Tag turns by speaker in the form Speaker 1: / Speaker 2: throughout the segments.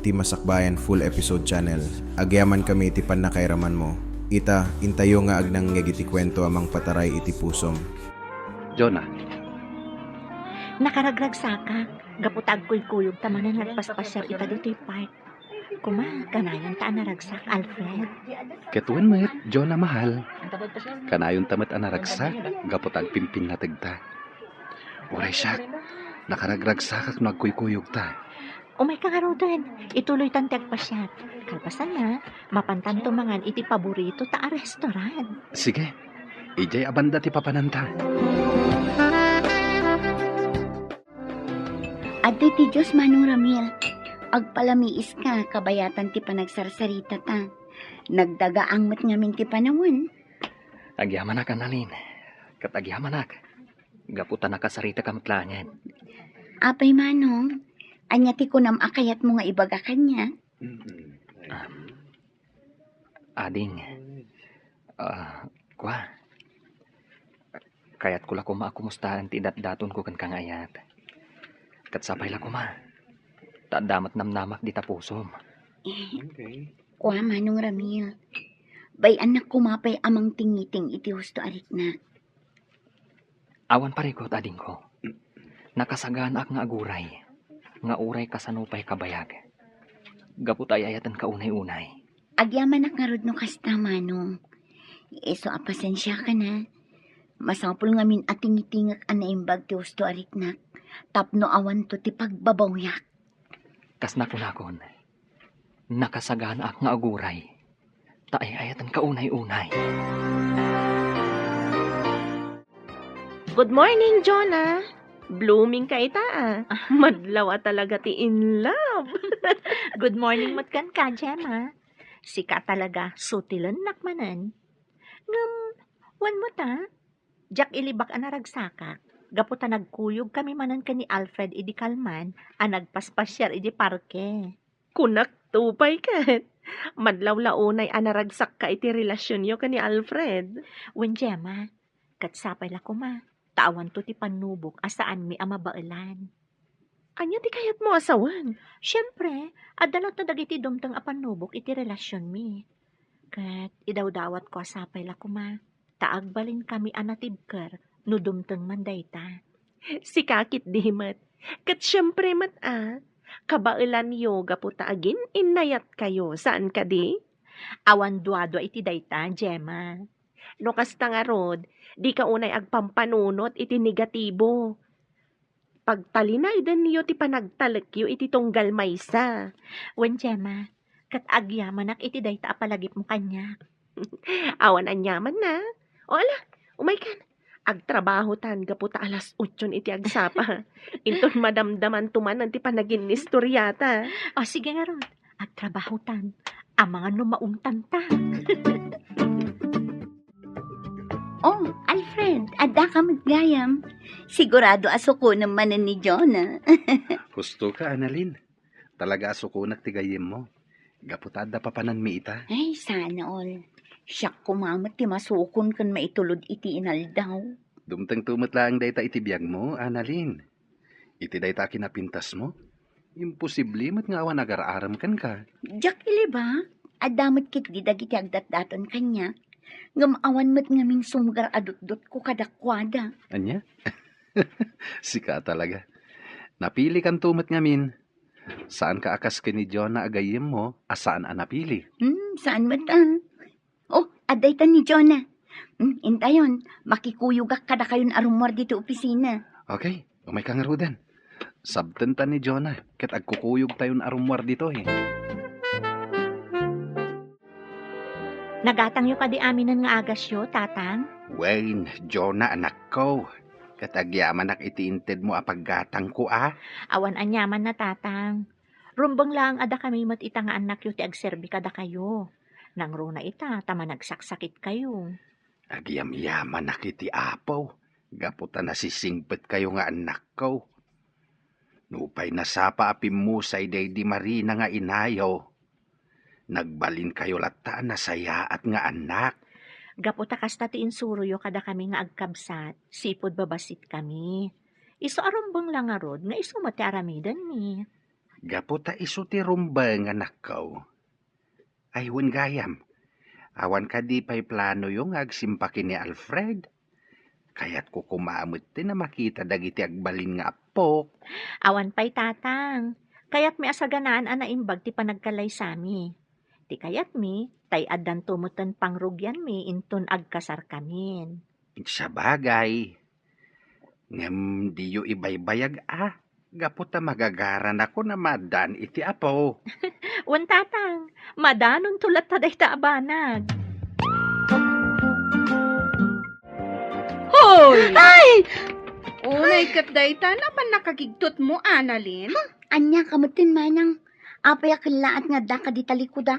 Speaker 1: iti Masakbayan full episode channel. Agyaman kami iti panakairaman mo. Ita, intayo nga agnang ngagiti kwento amang pataray iti pusom.
Speaker 2: Jonah,
Speaker 3: Nakaragrag saka, gaputag ko'y kuyog tamanan nagpaspasyar ita dito'y park. Kuma, kanayon ta naragsak, Alfred.
Speaker 2: ketuan met, Jonah mahal. Kanayon tamat anaragsak, gapotag pimpin na tagta. Uray siya, nakaragragsakak nagkuykuyog ta.
Speaker 3: Umay ka nga raw din, ituloy tanteg pasyat. Kalpasan na, mapantan tumangan iti paborito ta a restaurant.
Speaker 2: Sige, ijay abanda ti papananta.
Speaker 4: Adi ti Diyos Manong Ramil, agpalamiis ka, kabayatan ti panagsarsarita ta. Nagdagaang mat ngamin ti panawan.
Speaker 5: Agyamanak analin. Katagyamanak. Gaputan nakasarita kamatlanyan.
Speaker 4: Apay Manong, anya ti kunam akayat mo nga ibaga kanya.
Speaker 5: Ading. Kwa. Kayat ko la kuma kumustahan ti daton ko kan kangayat. Katsapay la kuma. Tadamat namnamak di tapusom.
Speaker 4: Kuha Manong Ramil, bay anak kumapay amang tingiting iti husto arik na.
Speaker 5: Awan parikot ading ko. Nakasagaan ak nga aguray. Nga uray kasanupay kabayag. Gaputay ayatan ka unay-unay.
Speaker 4: Agyaman nga rod no kasta Manong. Eso apasensya ka na. Masapul ngamin ating-itingak anaimbag ti husto arik na. Tapno awan to ti pagbabawyak.
Speaker 5: Kas nakunakon. Nakasagaan ak nga aguray. Taay ayatan ka unay-unay.
Speaker 6: Good morning, Jonah. Blooming ka ita Madlaw talaga ti in love.
Speaker 3: Good morning matkan ka, Gemma. Sika talaga, sutilan nakmanan. Ngam, wan mo ta? Jak ilibak ang naragsaka. Gaputa nagkuyog kami manan ka ni Alfred idi Kalman, nagpaspasyar idi parke.
Speaker 6: Kunak tupay ka. Madlaw launay anaragsak ka iti relasyon yo ka ni Alfred.
Speaker 3: Wen Gemma, katsapay la kuma. Tawan to ti panubok asaan mi amabailan.
Speaker 6: Anya ti kayat mo asawan?
Speaker 3: Siyempre, adalot na dagiti dumtang apanubok iti relasyon mi. Kat idawdawat ko asapay la kuma. Taagbalin kami anatibker no dumtang mandayta.
Speaker 6: Si kakit di mat. Kat syempre mat kabailan yo gaputa agin inayat kayo. Saan ka di?
Speaker 3: Awan duado iti dayta, Gemma.
Speaker 6: No kasta nga rod, di ka unay agpampanunot iti negatibo. Pagtalinay din niyo ti panagtalakyo iti tunggal maysa.
Speaker 3: Wen Gemma, kat agyamanak iti dayta apalagip mo kanya.
Speaker 6: Awan anyaman na. O ala, umay kan. Agtrabaho tan gaputa alas 8 iti agsapa. Inton madamdaman tuman ti panagin ni storyata.
Speaker 3: O sige nga ron, agtrabaho tan. Ang mga numaumtan ta.
Speaker 4: Oh, Alfred, adda ka magayam. Sigurado asuko naman ni Jonah.
Speaker 2: Husto ka, Annalyn. Talaga asukunak tigayim mo. Gaputada papanan mi ita.
Speaker 4: Ay, sana all. Siyak kumamat ti masukon kan maitulod iti inaldaw.
Speaker 2: Dumtang tumat lang dayta iti biyag mo, Annalyn. Iti dayta kinapintas mo. Imposible mat nga awan agar-aram kan ka.
Speaker 4: Diyak ili ba? Adamot kit di dagiti agdat-daton kanya. Ngamawan mat ngamin sumugar adot-dot ko kadakwada.
Speaker 2: Anya? Sika talaga. Napili kan tumat ngamin. Saan ka akas ka ni Jonah agayim mo, asaan napili?
Speaker 4: Saan mat Oh, aday ta ni Jonah. Intayon, makikuyugak kada kayon arumor dito opisina.
Speaker 2: Okay, umay kang rudan. Sabtan ta ni Jonah, kat agkukuyog tayon arumwar dito
Speaker 3: Nagatang yu ka di aminan nga agasyo, tatang.
Speaker 2: Wayne, Jonah anak ko. Katagyaman ak itiinted mo apaggatang ko
Speaker 3: Awan anyaman na tatang. Rumbang lang ada kami mat ita nga anak yu ti agserbi kada kayo. Nang runa ita, tama nagsaksakit kayo.
Speaker 2: Agyam-yaman ak iti apaw. Gaputa nasisingpet kayo nga anak ko. Nupay nasapa apim mo sa iday di marina nga inayaw. Nagbalin kayo lata na saya at nga anak.
Speaker 3: Gaputa kasta ti insuruyo kada kami nga agkabsat, sipod babasit kami. Iso arumbang lang arod nga iso mati aramidan mi.
Speaker 2: Gaputa iso ti rumba nga nakaw. Ay, wen gayam. Awan ka di pa'y plano yung agsimpakin ni Alfred. Kaya't ko kumamot din na makita dagiti agbalin nga apok.
Speaker 3: Awan pa'y tatang. Kaya't may asaganaan anaimbag ti panagkalay sami. Ti kayat mi, tay addan tumutan pangrugyan mi inton agkasar kamin.
Speaker 2: Sa bagay. Ngam diyo ibaybayag Gaputa magagaran ako na madan iti apo.
Speaker 3: Wan tatang, madanon tulat ta day taabanag.
Speaker 7: Hoy! Ay! Unay kat dayta naman nakagigtot mo, Annalyn.
Speaker 4: Anya kamutin manang. Apay akilaat nga da ka di talikudak.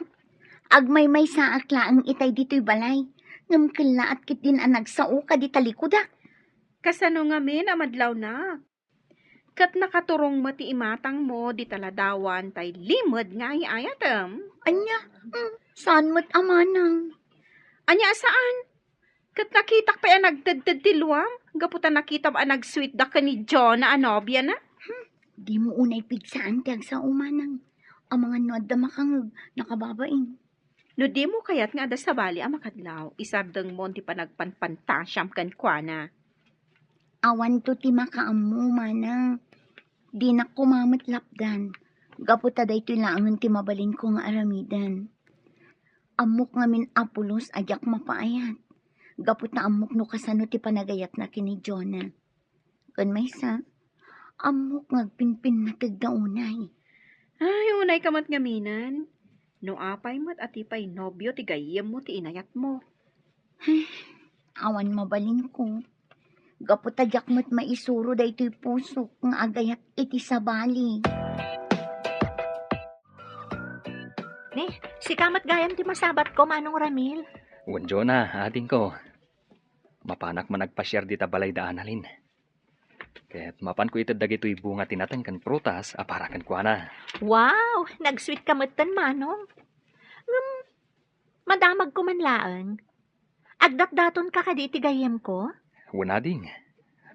Speaker 4: Agmay-may sa akla ang itay dito'y balay. Ngam kilaat kit din ang nagsao ka di talikudak.
Speaker 7: Kasano nga min amadlaw na. Kat nakaturong mati imatang mo di taladawan tay limod nga ayatem.
Speaker 4: Anya, saan mo't amanang?
Speaker 7: Anya saan? Kat nakitak pa yan nagdadad tiluam. Gaputan nakita ba nag-sweet da ka ni John na anobya na?
Speaker 4: Di mo unay pigsaan tiyag sa umanang. Ang mga nuad da makangag nakababain.
Speaker 7: No di mo kayat nga da sa bali ang makadlaw. Isabdang mo ti panagpanpantasyam kan kwa na.
Speaker 4: Awan to ti makaamu manang. Di na kumamit lapdan. Gaputa da ito'y laangan ti mabalin ko nga aramidan. Amok ngamin apulos ajak mapaayat. Gaputa amok no kasano ti panagayat na kini Jonah. Kan may sa, amok ngagpinpin na tigdaunay.
Speaker 7: Ay, unay kamat ngaminan. No apay mo't atipay nobyo ti gayem mo ti inayat mo.
Speaker 4: Awan mabalin ko. Gaputa jak mo't maisuro da ito'y pusok nga agayat iti sabali.
Speaker 3: Si kamat gayam ti masabat ko, Manong Ramil.
Speaker 5: Wanjo na, ading ko. Mapanak man nagpasyar di tabalay da Annalyn. Kaya't mapan ko itad dagito'y bunga tinatan kan prutas, aparakan ko na.
Speaker 3: Wow, nag-sweet kamutan, Manong. Madamag ko man laang. Agdat-daton ka kaditi gayam ko?
Speaker 5: Wala ding.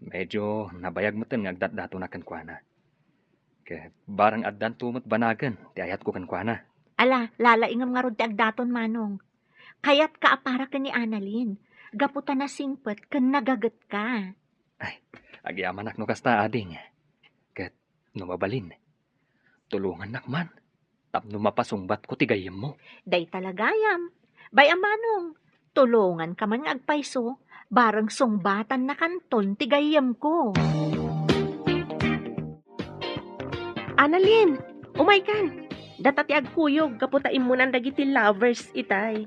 Speaker 5: Medyo nabayag mo nga agdat-dato na kan kwa na. Kaya barang addan tumot banagan, ti ayat ko kan kwa na.
Speaker 3: Ala, lalaingam nga rod ti agdaton, Manong. Kaya't kaapara ka ni Annalyn. Gaputa na singpet kan nagagat ka.
Speaker 5: Agyaman no kasta ading. Kat numabalin. Tulungan nakman. Tapno mapasungbat ko tigayem mo.
Speaker 3: Day talagayam. Bay Manong, tulungan ka man nga agpayso. Barang sungbatan na kanton ti gayam ko.
Speaker 6: Annalyn, umay kan. Datati agkuyog, kaputain mo ng dagiti lovers itay.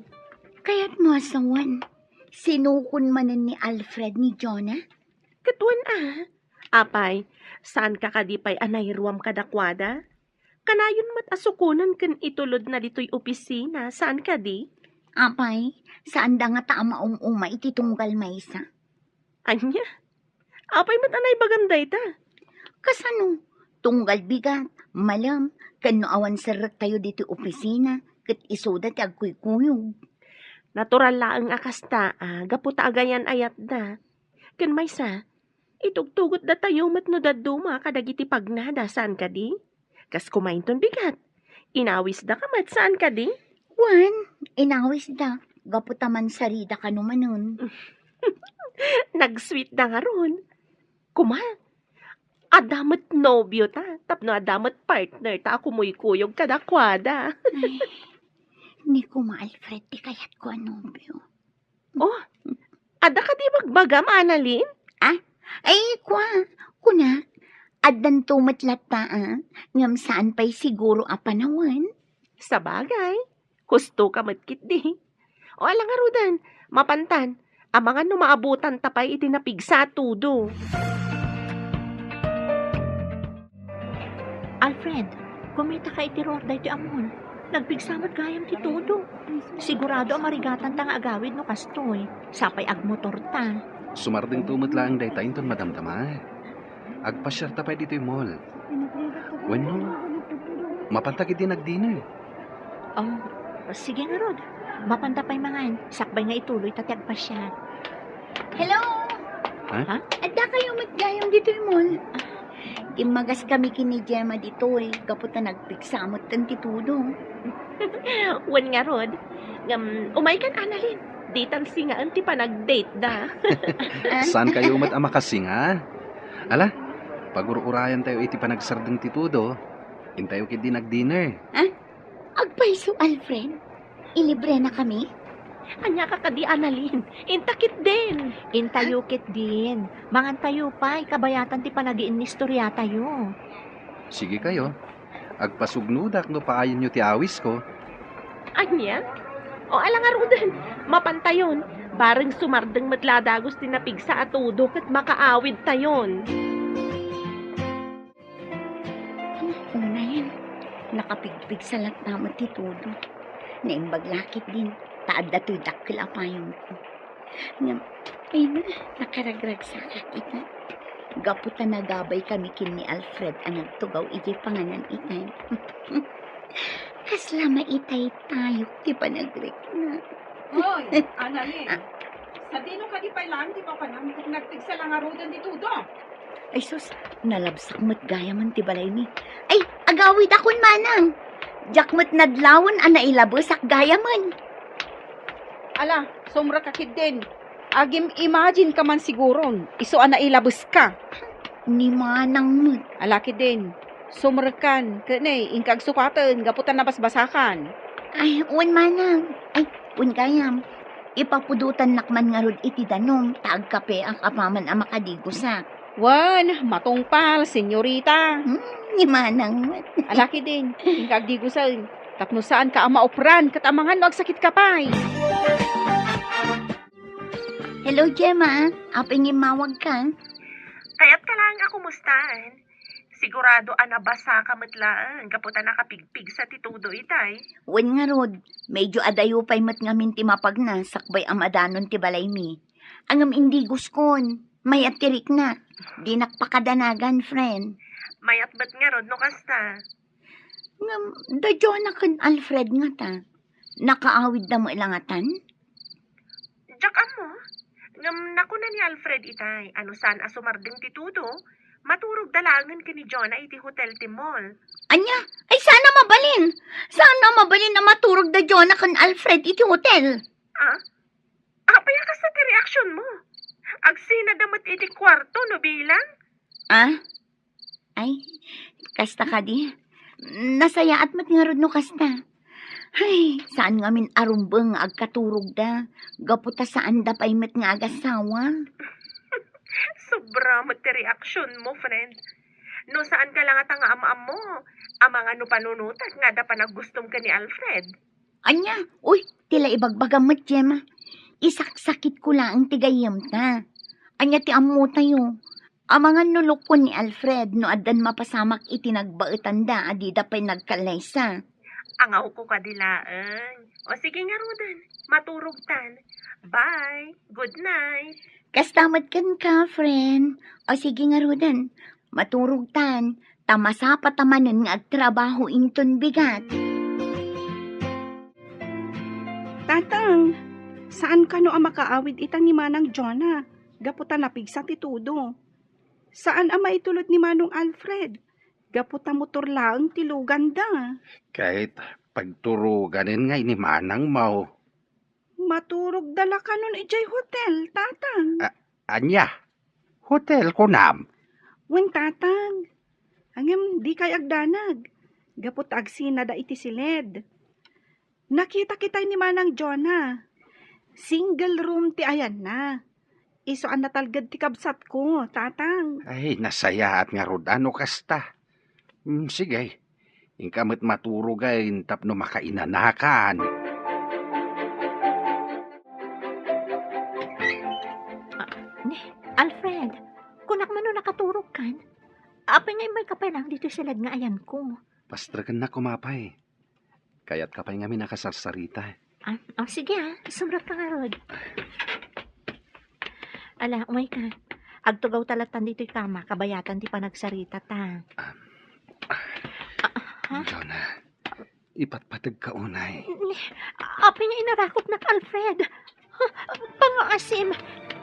Speaker 4: Kaya't mo asawan, sinukon manan ni Alfred ni Jonah?
Speaker 6: Katuan Apay, saan ka kadipay anayruam kadakwada? Kanayon mat asukunan kan itulod na dito'y opisina, saan ka di?
Speaker 4: Apay, saan da nga taama iti tunggal maysa?
Speaker 6: Anya? Apay mat anay bagamday ta.
Speaker 4: Kasano? Tunggal bigat, malam, kano awan sarat tayo dito opisina, kat isoda ti agkuy-kuyog.
Speaker 6: Natural laang akasta, gaputa agayan ayat da. Kan maysa, itugtugot da tayo mat no daduma kadagiti pagnada, saan ka di? Kas kumainton bigat. Inawis da ka mat, saan ka di?
Speaker 4: Wan, inawis da, gaputaman sarida ka numanon.
Speaker 6: Nag-sweet na nga ron. Kuma, adamat nobyo ta, tapno adamat partner ta, kumuy-kuyog kadakwada.
Speaker 4: Ay, ni kuma Alfred, di kayat ko anobyo.
Speaker 6: Oh, ada ka di magbagam, Annalyn?
Speaker 4: Ay, kuna, adan tumatlat ta, ngam saan pa'y siguro apanawan.
Speaker 6: Sa bagay, gusto ka matkit di. O alang nga rudan, mapantan, ang mga numaabutan tapay itinapig sa tudo.
Speaker 3: Alfred, kumita ka iti rorda iti amon. Nagpigsamot gayam ti todo. Sigurado ang marigatan ta nga agawid no kastoy. Sapay agmotor ta.
Speaker 2: Sumarding tumot lang day tayo ton madamdama. Agpasyar tapay dito yung mall. Bueno, mapantagid din nagdino eh.
Speaker 3: Oh, sige nga rod. Mapantapay mangan. Sakbay nga ituloy tatiag pa siya.
Speaker 4: Hello?
Speaker 2: Ha?
Speaker 4: Adda kayo matgayam dito yung mall. Timagas kami kini Gemma dito eh. Kapot na nagpiksamot kan titudo.
Speaker 6: Wan nga rod. Umay kan Annalyn. Di tan singaan ti pa nag-date da.
Speaker 2: Saan kayo umat makasinga? Ala, pag-urayan tayo iti panagsardeng titudo. Intayo kid di nag-dinner.
Speaker 4: Agpaiso, Alfred. Ilibre na kami.
Speaker 6: Anya ka kadi Annalyn. Intakit din.
Speaker 3: Intayukit din. Mangantayo pa, kabayatan ti panagiin ni istorya tayo.
Speaker 2: Sige kayo. Agpasugnudak no paayon nyo ti awis ko.
Speaker 6: Anya? O alang arudan. Mapantayon. Bareng sumardeng matladagos tinapig sa atudo kat makaawid tayon.
Speaker 4: Una yan. Nakapigpig sa latama titudo. Naimbag lakit din. Taad dato'y dakil apayong ko. Ngam, ay na, nakaragrag sa kakita. Gaputa na gabay kami kin ni Alfred ang nagtugaw iti panganan itay. Kaslama itay tayo, di pa nagrek na.
Speaker 7: Hoy, Annalyn. Sa dino ka di pa lang, di pa panam, kung nagtigsa lang arudan dito do.
Speaker 4: Ay sus, nalabsak mo't gaya man ti balay ni. Ay, agawid akon manang. Jakmat nadlawan ang nailabosak gaya man.
Speaker 7: Ala, sumra ka kid din. Agim imagine ka man siguron, iso ana ilabos ka.
Speaker 4: Ni manang mo't.
Speaker 7: Ala kid din. Sumrakan, kanay, ingkag sukatan, gaputan na basbasakan.
Speaker 4: Ay, un manang. Ay, un gayam. Ipapudutan nakman nga rod iti danom, taag kape ang kapaman ang makadigusak.
Speaker 7: Wan, matungpal, senyorita.
Speaker 4: Ni manang mo't.
Speaker 7: Ala kid din, ingkag digusan. Tapno saan ka ang maopran, katamangan no agsakit ka pa'y.
Speaker 4: Hello, Gemma. Aping imawag ka.
Speaker 6: Kaya't ka lang ako mustaan. Sigurado anabasa ka matlaan. Kaputa nakapigpig sa titudo itay.
Speaker 4: Wen nga rod, medyo adayo pa'y mat ngamin ti mapagna, sakbay ang adanon ti balay mi. Angam indi guskon, may atirik na. Di nakpakadanagan, friend.
Speaker 6: Mayat ba't nga rod no kasta?
Speaker 4: Ngam, dadyo na kan Alfred nga ta. Nakaawid na mo ilangatan?
Speaker 6: Jack mo? Ngam naku na ni Alfred itay. Ano saan asumardeng titudo? Maturog dalangan ka ni Jonah iti hotel ti mall.
Speaker 4: Anya, ay sana mabalin. Sana mabalin na maturog da na kan Alfred iti hotel.
Speaker 6: Apaya ka sa ti reaksyon mo. Agsina damat iti kwarto no bilang?
Speaker 4: Ay, kasta ka di. Nasaya at matingarod no kasta. Ay, saan nga min arumbeng agkaturog da. Gaputa saan da pa'y met nga agasawa.
Speaker 6: Sobra mo ti reaksyon mo, friend. No saan ka lang at ang amaam mo? Amang ano panunutat nga da pa naggustom ka ni Alfred.
Speaker 4: Anya, uy, tila ibagbagam mat, Gemma. Isaksakit ko lang ang tigayam ta. Anya ti ammo tayo. Amangan nulok ko ni Alfred no adan mapasamak iti nagbaetan da adida pa'y nagkalaysa.
Speaker 6: Angaw ko kadilaan. O sige nga Rudan, maturugtan. Bye, good night.
Speaker 4: Kastamat kan ka, friend. O sige nga Rudan, maturugtan. Tamasa patamanen nga agtrabaho inton bigat.
Speaker 7: Tatang, saan ka no ang makaawid itang ni Manang Jonah? Gaputan napigsa titudo. Saan ang maitulot ni Manong Alfred? Gaputa motor lang tilugan da.
Speaker 2: Kahit pagturuganin nga ini manang mau.
Speaker 7: Maturog dala ka nun ijay hotel, tatang.
Speaker 2: Anya, hotel ko nam.
Speaker 7: Wen tatang. Angem di kay agdanag. Gapot agsina da iti silid. Nakita kita ni Manang Jonah. Single room ti ayan na. Iso ang natalgad ti kabsat ko, tatang.
Speaker 2: Ay, nasaya at nga rod ano kasta. Sige, ingkamit maturugay tapno makainanakan.
Speaker 3: Alfred, kunak man no nakaturog kan? Apay ngay may kapelang dito silad nga ayan ko.
Speaker 2: Pastragan na kumapay. Kaya't kapay nga minakasarsarita.
Speaker 3: Sige sumrat ka nga rod. Ala, umay ka. Agtugaw talatan dito'y kama, kabayatan ti panagsarita ta.
Speaker 2: Jonah, ipatpatag ka unay.
Speaker 3: Apay nga inarakot na Alfred. Pangaasim,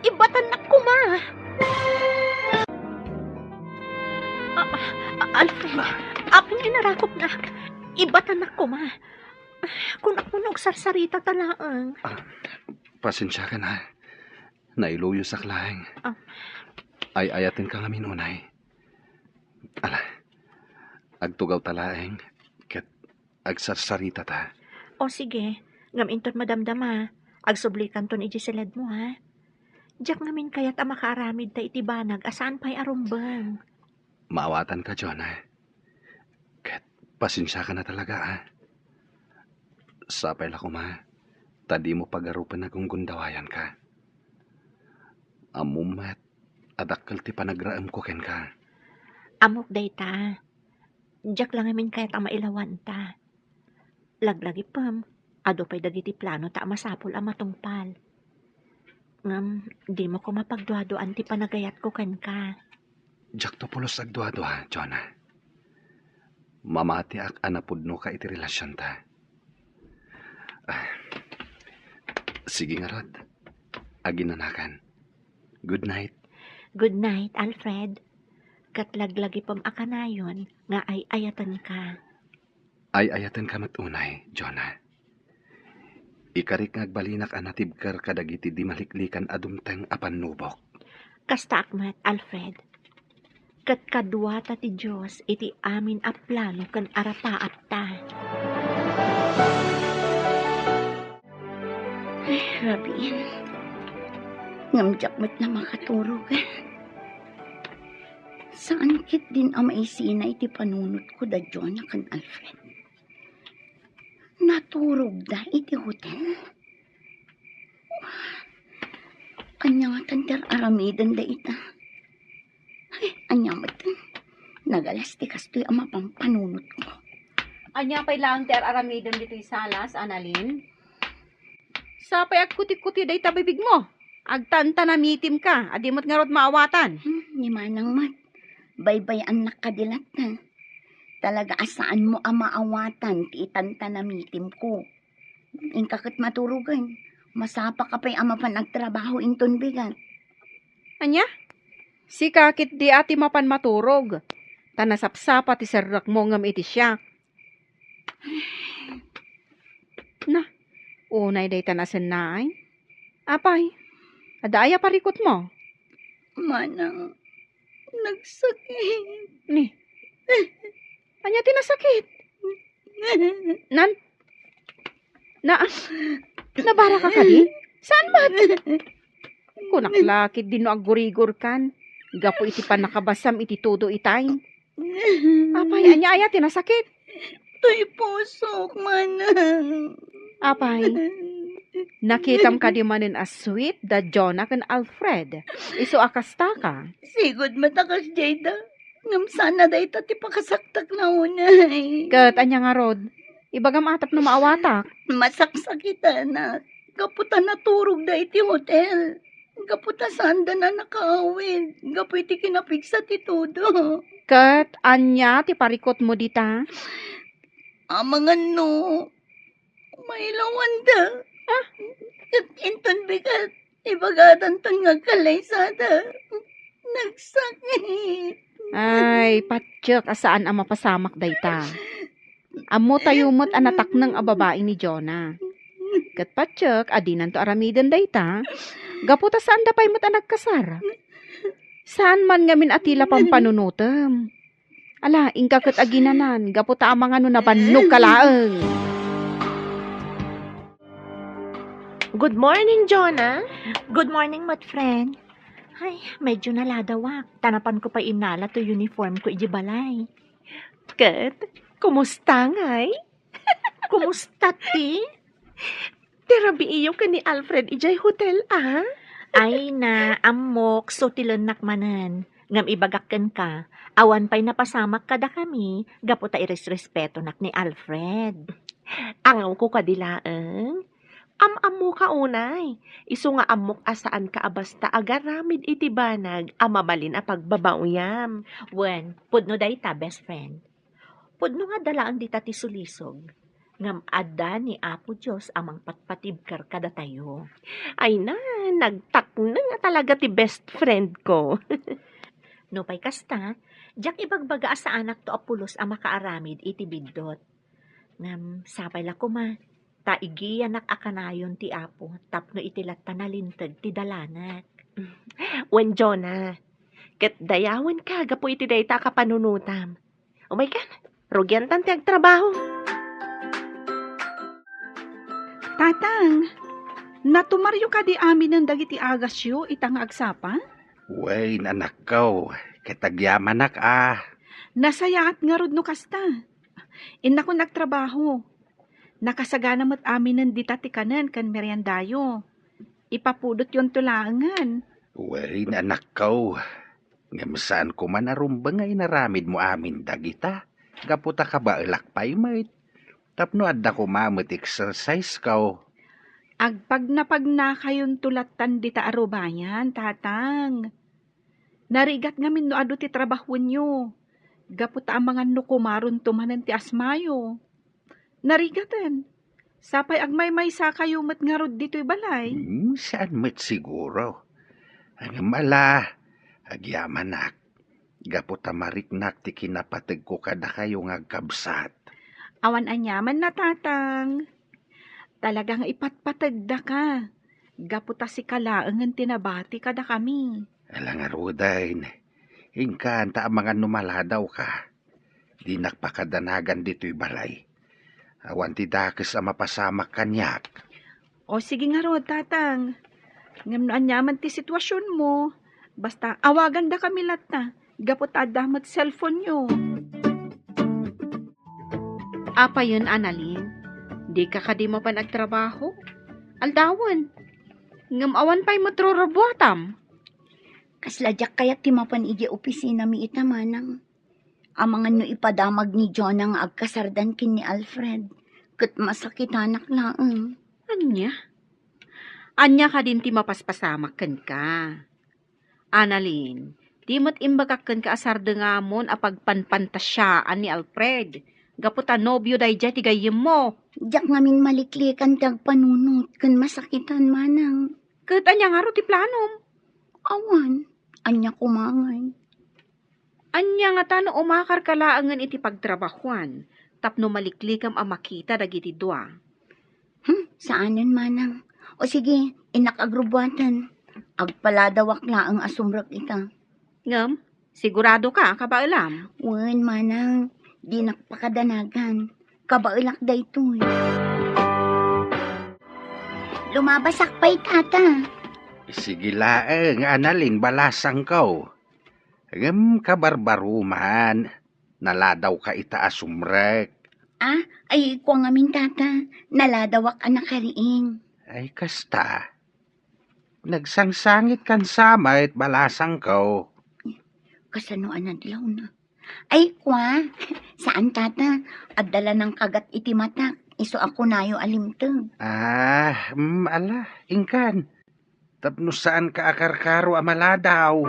Speaker 3: ibatan na kuma. Alfred, apong inarakop na. Ibatan ako, ma. Kung ako nagsarsarita talaang.
Speaker 2: Pasensya ka na. Nailuyo sa klaeng.
Speaker 3: Ah.
Speaker 2: Ay ayatin ka ngamin unay. Ala, agtugaw talaeng. Ket agsarsarita ta.
Speaker 3: O sige, ngaminton madamdama. Agsublikan ton ijisilad mo, ha? Diyak namin kaya't makaaramid ta itibanag asaan pa'y arumbang.
Speaker 2: Maawatan ka, Jonah. Ket pasensya ka na talaga, ha? Sapay lako, ma. Tadi mo pagarupan na kung gundawayan ka. Amumat, adakkel ti panagraem ko ken ka.
Speaker 3: Amok dayta. Diyak lang namin kaya't mailawan ta. Laglagi pam, ado pa'y dagiti plano ta masapol matungpal. Di mo ko mapagduadoan ti panagayat ko ken ka.
Speaker 2: Jak to pulos agduado, ha, Jonah. Mamati ak anapudno ka iti relasyon ta. Sige nga, Rod. Aginanakan. Good night.
Speaker 3: Good night, Alfred. Katlaglagi pam akanayon nga ay ayatan ka.
Speaker 2: Ay ayatan ka matunay, Jonah. Ikarik ngagbalinak anatibkar kadagiti di maliklikan adumteng apan nubok.
Speaker 3: Kasta akmat, Alfred. Kat kadwa ta ti Diyos iti amin a plano kan arapaat ta.
Speaker 4: Ay, Rabin. Ngamjak mo't na makaturog. Saan kit din ang maisina iti panunot ko da Jonah kan Alfred? Naturog da iti hotel? Anya nga tantar aramidan da ita. Ay, anya matan. Nagalas ti kastoy ang mapampanunot ko.
Speaker 8: Anya pa'y lang ter aramidon dito'y salas, Annalyn. Sapay ag kuti-kuti day tabibig mo. Agtanta na mitim ka, adi mo't nga rod maawatan.
Speaker 4: Ni manang mat. Baybay ang nakadilat na. Talaga asaan mo ang maawatan ti itanta na mitim ko. Ingkakit maturugan. Masapa ka pa'y ama pa nagtrabaho inton bigat.
Speaker 8: Anya? Si kakit di ati mapan maturog. Tanasapsapa ti serrak mo ngam iti siya. Na, unay day tanasan na ay. Apay, adaya parikot mo.
Speaker 4: Manang, nagsakit.
Speaker 8: Ni, anya tinasakit? Nan? Nabara ka di? Saan ba? Kunaklakit din no agurigor kan. Gapo iti pan nakabasam iti todo itay. Apay, anya tinasakit?
Speaker 4: To'y pusok, manang.
Speaker 8: Apay, nakitam ka di manin as sweet da Jonah kan Alfred. Iso akasta ka.
Speaker 4: Sigod matakas, Jada. Ngam sana day ti pakasaktak na unay.
Speaker 8: Kat anya nga rod, ibagam atap no maawatak.
Speaker 4: Masaksakita na. Kaputa naturog da iti hotel. Kaputa sanda na nakaawid. Gapu iti kinapigsa ti todo.
Speaker 8: Kat anya ti parikot mo dita.
Speaker 4: Mga no. Mailawan da. Kat inton bigat. Ibagatan ton nga kalaysada. Nagsakit.
Speaker 8: Ay, patsyak asaan ang mapasamak dayta. Amo tayo mo't anatak ng ababae ni Jonah. Kat patsyak, adinan to aramidan dayta. Gaputa saan da pa'y mo't anagkasar. Saan man ngamin atila pang panunutem. Ala, ingkakat aginanan. Gaputa ang mga nabannog kalaeng.
Speaker 6: Good morning, Jonah.
Speaker 3: Good morning, mat friend. Ay, medyo naladawak. Tanapan ko pa inala to uniform ko ijibalay.
Speaker 6: Kat, kumusta ngay?
Speaker 3: Kumusta ti?
Speaker 6: Terabi iyo ka ni Alfred ijay hotel, ah?
Speaker 3: Ay na, amok, so tilanak manan. Ngam ibagakken ka, awan pa'y napasamak kada kami, gaputa iresrespeto nak ni Alfred.
Speaker 6: Angaw ko kadilaeng. Am-amo ka unay. Isu nga amok asaan ka abasta agaramid iti banag amabalin a pagbabauyam.
Speaker 3: Wen, pudno dayta, best friend. Pudno nga dalaan dita ti sulisog. Ngam ada ni Apo Diyos amang patpatibkar kada tayo.
Speaker 6: Ay na, nagtak na nga talaga ti best friend ko.
Speaker 3: No pa'y kasta, Diyak ibagbaga sa anak to apulos ang makaaramid iti bidot. Ngam sapay la kuma, taigiyanak akanayon ti apo, tapno itilat tanalintag ti dalanak.
Speaker 6: Wen Jonah, ket dayawan ka, gapo iti dayta ka panunutam. Oh my God, rugyan tan ti agtrabaho.
Speaker 7: Tatang, natumaryo ka di amin ng dagiti agasyo itang agsapa?
Speaker 2: Way, anak ko. Kitagyaman nak
Speaker 7: Nasayaat nga rod no kasta. Inna ko nagtrabaho. Nakasagana mo't amin ng ditatikanan kan meriendayo. Ipapudot yon tulangan.
Speaker 2: Way, anak ko. Ngam saan ko man arumbang ay naramid mo amin dagita. Gaputa ka ba ilakpay mait? Tapno adda ko mamit exercise ko.
Speaker 7: Agpag na kayon tulatan dita arubayan, tatang. Narigat ngamin no ado ti trabahon nyo. Gaputa ang mga nukumaron tumanan ti asmayo. Narigatan. Sapay agmay sa kayo mat nga rod dito'y balay.
Speaker 2: Saan met siguro? Ang mala, agyamanak. Gaputa mariknak ti kinapatag ko kada kayo nga kabsat.
Speaker 7: Awan anyaman na tatang. Talagang ipatpatagda ka. Gaputa si kalaangan tinabati kada kami.
Speaker 2: Alang arudain, ingkanta ang mga numaladaw ka. Di nakpakadanagan dito'y balay. Awan ti dakes ang mapasamak kanyak.
Speaker 7: O sige nga rod, tatang. Ngam no anyaman ti sitwasyon mo. Basta awagan da kami lata. Gaputa damat cellphone nyo.
Speaker 8: Apa yun, Annalyn? Di ka kadi mo pa nagtrabaho? Aldawan. Ngam awan pa'y matrorobuatam.
Speaker 4: Kasladyak kaya timapan igi opisina mi ita manang. Amangan no ipadamag ni John ang agkasardan kin ni Alfred. Kat masakit anak laang.
Speaker 8: Anya? Anya ka din ti mapaspasamak ken ka. Annalyn, di mo't imbagak ka asarda nga mon apagpanpantasyaan ni Alfred. Gaputa nobyo day jay ti gayem mo.
Speaker 4: Diyak ngamin maliklikan tag panunot kan masakitan manang.
Speaker 8: Kat anya nga ro ti planom.
Speaker 4: Awan, anya kumangay.
Speaker 8: Anya nga tano umakar kalaangan iti pagtrabahuan. Tapno maliklikam ang makita dagiti dua.
Speaker 4: Saanan manang? O sige, inakagrubwatan. Agpaladawak laang asumrak ita.
Speaker 8: Ngam, sigurado ka, kabailam.
Speaker 4: Wen manang, di nakpakadanagan. Kabailak da ito eh. Lumabasak pa'y tata.
Speaker 2: Sige laeng, Annalyn, balasang ko. Ngam kabarbaruman, naladaw ka itaas umrek.
Speaker 4: Ay, kwa ngamin tata, naladawak anak kariing.
Speaker 2: Ay kasta. Nagsangsangit kan samait balasang ko.
Speaker 4: Kasanoan na dilaw na. Ay, kwa, saan tata? Adala ng kagat iti matak. Iso ako nayo alimtag.
Speaker 2: Ala, ingkan. Tapno saan ka akarkaro amaladaw?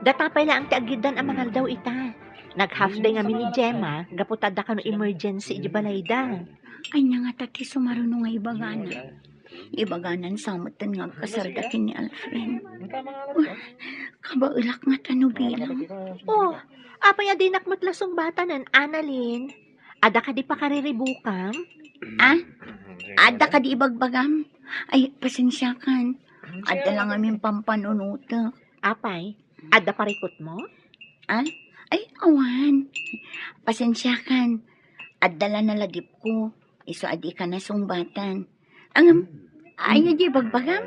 Speaker 3: Datapay lang ti agidan ang mga daw ita. Nag-half day nga ni Gemma, gaputada ka no emergency di balayda.
Speaker 4: Ay nga taki sumarunong nga ibagana. Ibaganan samutan nga kasardakin ni Alfred. Kabaulak nga tanubilang.
Speaker 3: Oh, apay adinak matlasong bata nan, Annalyn. Ada ka di pa kariribukam?
Speaker 4: Ada ka di ibagbagam? Ay, pasensya kan. Ada lang amin pampanunuta.
Speaker 3: Apay, ada parikot mo?
Speaker 4: Ay, awan. Pasensya kan. Adala na ladip ko. Iso adi ka na sumbatan. Ay, di bagbagam?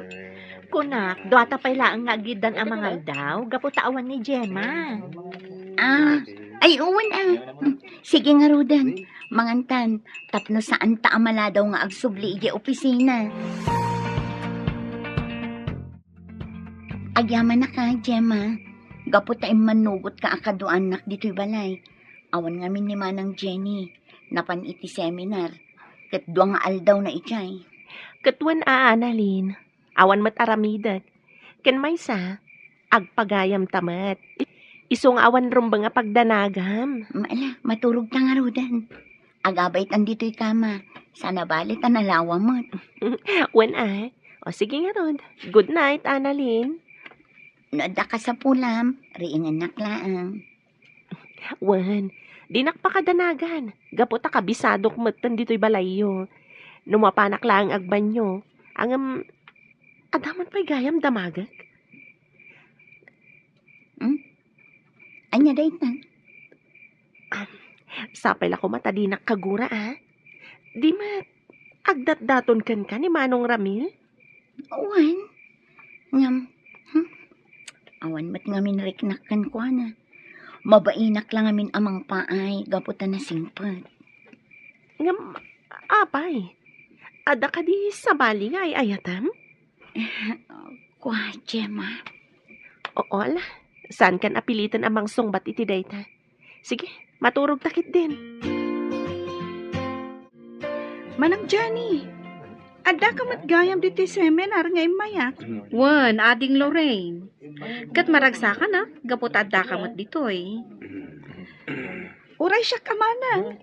Speaker 3: Kunak, duwata pay laang nga agidan ang mga daw, gaputawan ni Gemma.
Speaker 4: Ay, uwan Sige nga, Rudan. Mangantan, tapno saan ta amala daw nga agsubli igi opisina. Agyaman na ka, Gemma. Gapot tayo manugot ka akaduan nak dito'y balay. Awan nga min ni Manang Jenny. Napan iti seminar. Kat duwa nga aldaw na itay.
Speaker 6: Katwan Annalyn, awan mat aramidag. Ken maysa, agpagayam tamat. Isong awan rumba nga pagdanagam.
Speaker 4: Maala, maturog ta nga, Rudan. Agabay tan dito'y kama. Sana balit ta nalawa mo't.
Speaker 6: Wen ay, o sige nga Rod. Good night, Annalyn.
Speaker 4: Noada ka sa pulam, riing anak laang.
Speaker 6: Wan, di nakpakadanagan. Gaputa kabisadok matan dito'y balayo. Numapanak lang agbanyo. Ang adaman pa'y gayam damagag.
Speaker 4: Anya dayta.
Speaker 6: Sapay la ko matadinak kagura Di mat, agdat-daton ka ni Manong Ramil?
Speaker 4: Awan. Ngam. Awan mat ngamin riknakan ko na. Mabainak lang amin amang paay, gaputan na singpet.
Speaker 6: Ngam, apay. Ada ka di sa bali nga ay ayatam?
Speaker 4: Kwa, Gemma.
Speaker 6: Oo ala, saan kan apilitan amang songbat iti dayta? Sige, maturog takit din.
Speaker 7: Manang Johnny, ada ka matgayam dito seminar nga imayak.
Speaker 8: Wan, ading Lorraine. Kat maragsakan na, gapot adda ka mat ditoy.
Speaker 7: Uray siya kamana.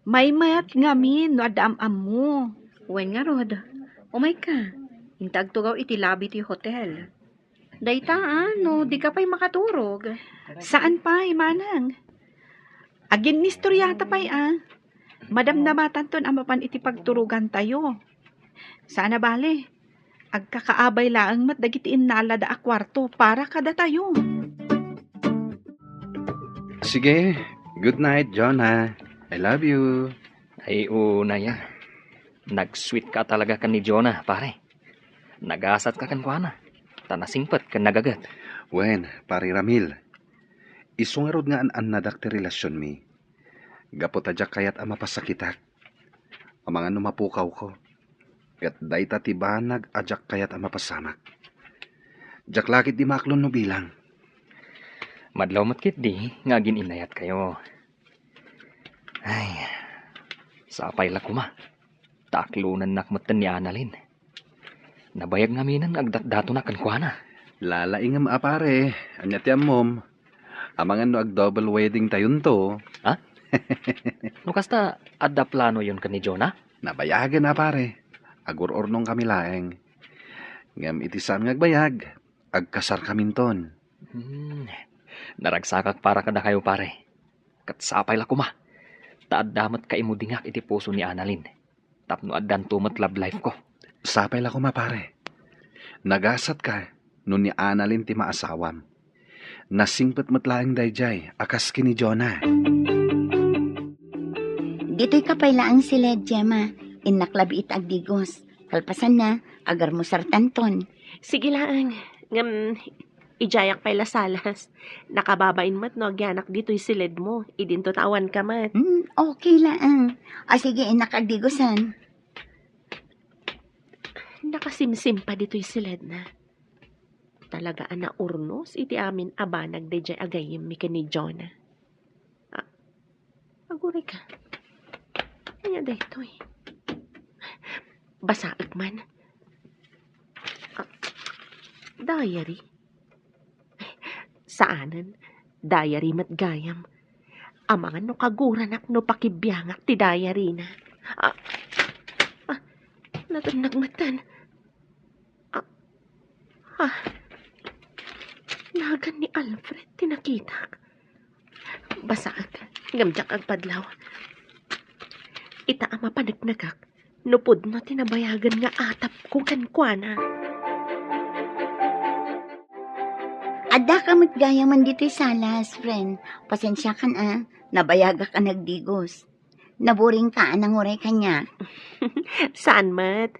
Speaker 7: May mayat ngamin no adam-am mo.
Speaker 8: Wan nga rod. Umay ka. Intag tugaw iti labi ti hotel. Dayta no, di ka pa'y makaturog.
Speaker 7: Saan pa, Manang? Agin ni storyata pa'y Madamdamatan ton ang mapan iti pagturugan tayo. Sana bale, agkakaabay laang mat dagitiin nalada a kwarto para kada tayo.
Speaker 2: Sige, good night, Jonah. I love you.
Speaker 5: Ay una ya. Nag-sweet ka talaga kan ni Jonah, pare. Nagasat ka kan kuana. Tanasingpet kan nagagat.
Speaker 2: Wen, pare Ramil. Isungarod nga an nadak ti relasyon mi. Gapot adyak kayat ang mapasakitak. Ang mga numapukaw ko. Kat dayta ti banag adyak kayat ang mapasamak. Jak lakit di maklon no bilang.
Speaker 5: Madlaw matkit di, nga gininayat kayo. Ay, sapay la kuma. Taklunan nakmatan ni Annalyn. Nabayag nga minan agdat-dato na kan kuana.
Speaker 2: Lalaingam apare. Anya ti mom. Amangan no ag double wedding tayon to.
Speaker 5: No kasta, adda plano yun kan ni Jonah?
Speaker 2: Nabayagan na pare. Agur-ornong kami laeng. Ngam itisan ngagbayag. Agkasar kaminton.
Speaker 5: Naragsakak para kada kayo pare. Katsapay la kuma. Taaddamat ka imudingak iti puso ni Annalyn. Tapno addan tumat love life ko.
Speaker 2: Sapay la kuma pare. Nagasat ka. Nun ni Annalyn ti maasawam. Nasingpet matlaeng dayjay. Akas kini Jonah.
Speaker 4: Dito'y kapaylaan sila, Gemma. Inaklabi it agdigos. Kalpasan na, agar mo sartanton.
Speaker 6: Sige lang. Ngam, ijayak pa'y lasalas. Nakababain mat no, agyanak dito'y silid mo. Idinto tawan ka mat.
Speaker 4: Okay lang. Sige, inakagdigosan.
Speaker 6: Nakasimsim pa dito'y silid na. Talagaan na urnos, iti amin abanag de jay agayim mi ni Jonah. Aguray ka. Kanya daytoy. Basaag man. Diary. Saanan? Diary mat gayam. Amangan no kaguranak no pakibiyangak ti diary na. Natanagmatan. Nagan ni Alfred tinakitak. Basaag. Ngamjak agpadlaw. Ita ama panagnagak. Nupod na tinabayagan nga atap ko kankwana.
Speaker 4: Ada ka matgaya man dito'y salas, friend. Pasensya ka na. Nabayagak ka nagdigos. Naburing ka anang uray kanya.
Speaker 6: Saan mat?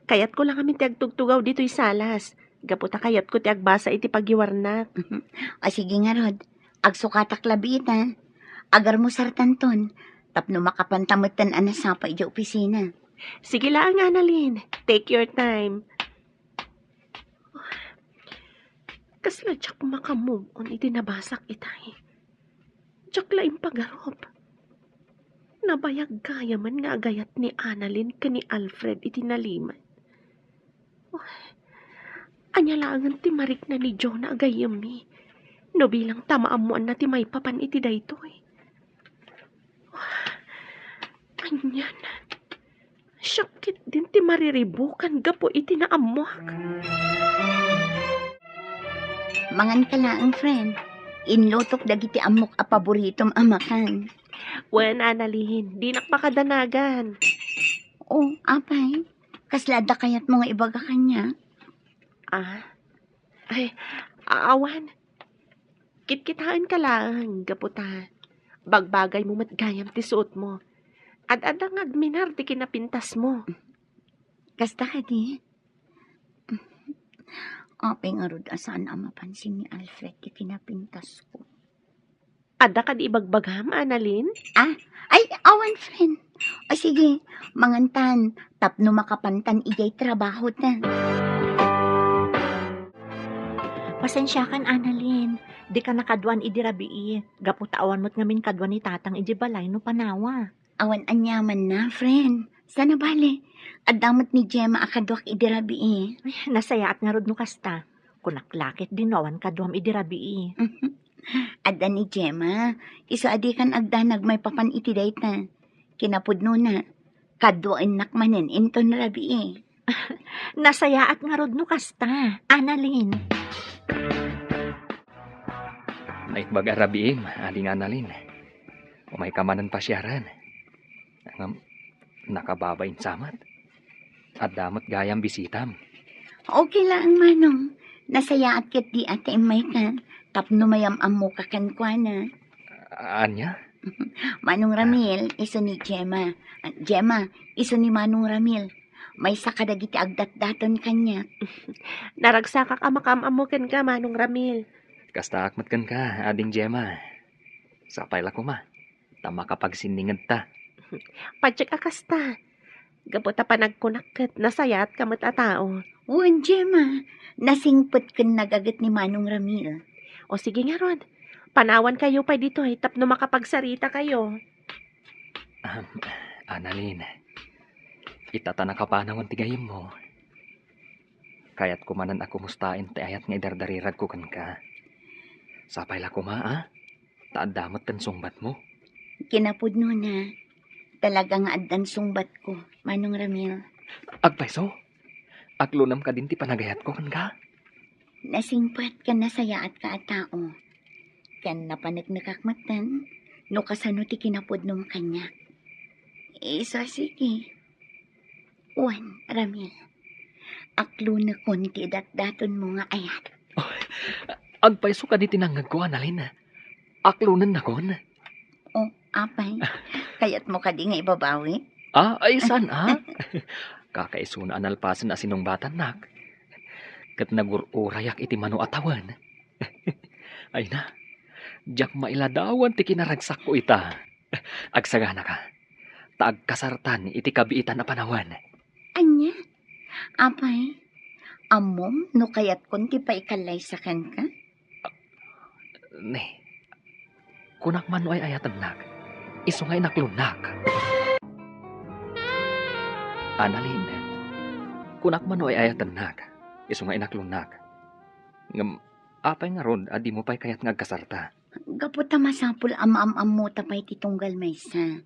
Speaker 6: Kayat ko lang kami tiagtugtugaw dito'y salas. Gaputa kayat ko tiagbasa iti pagiwarnak.
Speaker 4: Sige nga, Rod. Agsukatak labit, Agar mo sartanton. Tapno makapantamutan anasapa iti opisina.
Speaker 6: Sige lang, Annalyn. Take your time. Kasla jak makamove on iti nabasak itay. Jak laing pagarop. Nabayag kaya man nga agayat ni Annalyn kani Alfred iti naliman. Anya langan ti marik na ni Jonah agayam mi. No bilang tamaamuan na ti may papan iti daytoy. Anyan. Syakit din ti mariribukan gapo iti naamuak.
Speaker 4: Mangan ka lang, friend. Inlutok dagiti amok a paboritom amakan.
Speaker 6: Wen, Annalyn, di nakmakadanagan.
Speaker 4: Oh, apay. Kaslada kayat mga ibaga kanya.
Speaker 6: Ay, awan. Kitkitaan ka lang, gaputa. Bagbagay mo matgayam ti suot mo. At adang agminar ti kinapintas mo.
Speaker 4: Kasta ka di. Apay nga rod asaan ang mapansin ni Alfred ti kinapintas ko.
Speaker 6: Ada ka di ibagbagam, Annalyn?
Speaker 4: Ay, awan, friend. O sige, mangantan. Tapno makapantan ijay trabaho ta.
Speaker 3: Pasensya kan, Annalyn. Di ka nakadwan idirabii. Gaputawan mo't ngamin kadwan ni tatang iji balay no panawa.
Speaker 4: Awan anyaman na, friend. Sana bale. Adamot ni Gemma akadwak idirabi eh.
Speaker 3: Ay, nasaya at nga rod no kasta. Kunaklakit din awan kadwam idirabii.
Speaker 4: Adda ni Gemma, iso adikan agdanag may papan iti dayta. Kinapudno na. Kadwain nakmanen inton rabi eh.
Speaker 3: Nasaya at nga rod no kasta, Annalyn.
Speaker 5: Naitbag arabiim, aling Annalyn. Umay kamanan pasyaran. Nakababain samat. At damat gayang bisitam.
Speaker 4: Okay lang, manong. Nasaya at kit di ate imay ka. Tapno mayam amo kakankwana.
Speaker 5: Anya?
Speaker 4: Manong Ramil, iso ni Gemma. Gemma, iso ni Manong Ramil. May sakadagiti agdat-daton kanya.
Speaker 6: Naragsakak amakamamukin ka, Manong Ramil.
Speaker 5: Kasta akmatkan ka, ading Gemma. Sapay la kuma. Tama kapag siningad ta.
Speaker 6: Padyak akasta. Gaputa pa nagkunakit, nasayat kamot a tao.
Speaker 4: Uwan, Gemma. Nasingpot kan nagagat ni Manong Ramil.
Speaker 6: O sige nga Rod, panawan kayo pa dito tapno makapagsarita kayo.
Speaker 5: Annalyn, itata na kapanawan tigayim mo. Kaya't kumanan ako mustain ti ayat nga idardarirad ko kan ka. Sapay la kuma, taadamot tan sungbat mo.
Speaker 4: Kinapudno na. Talaga nga addan sungbat ko, Manong Ramil.
Speaker 5: Agpaiso, aglunam ka din ti panagayat ko kan ka.
Speaker 4: Nasingpat ka na saya at ka at tao. Kan napanagnakakmatan, no kasano ti kinapudnom kanya. Isa sige. Uwan, Ramil. Aklo na konti dat-daton mo nga ayat.
Speaker 5: Agpaiso ka di tinanggag ko, Annalyn. Aklunan na kon.
Speaker 4: O, apay. Kayat mo ka di nga ibabawi?
Speaker 5: Ay saan Kakaisuna analpasan na sinong batan nak. Kat nagururayak iti mano atawan. Ay na, jak mailadawan ti kinaragsak ko ita. Agsagana ka, taag kasartan iti kabiitan na panawan.
Speaker 4: Anya? Apay? Amom, no kayat konti pa ikalay sa kan ka?
Speaker 5: Ne, kunak man ay ayatan nak, isungay naklunak. Annalyn, kunak man ay ayatan nak, isungay naklunak. Ngam, apay nga ron, adi mo pa'y kayat ngagkasarta.
Speaker 4: Gaputa masapul am-am mo tapay titunggal maysa.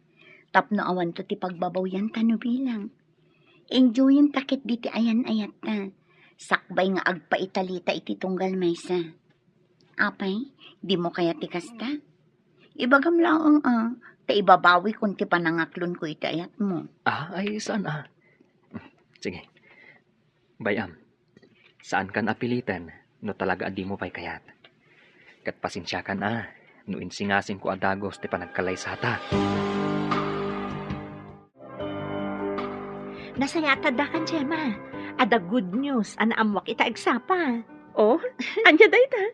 Speaker 4: Tapno awan to ti pagbabaw yan tano bilang. Enjoyin takit diti ayan-ayat ta. Sakbay nga agpaitalita iti tunggal maysa. Apay, di mo kaya ti kasta? Ibagam laong ta ibabawi kung ti panangaklon ko iti ayat mo.
Speaker 5: Ay saan Sige, bayam, saan kan apilitan, no talaga adi mo pa'y kayat. Kat pasensya kan no insingasing ko adagos ti panagkalay sata.
Speaker 3: Nasaya at kan, Gemma. Ada good news, anaamwak ita agsapa.
Speaker 6: Oh, anya dayta?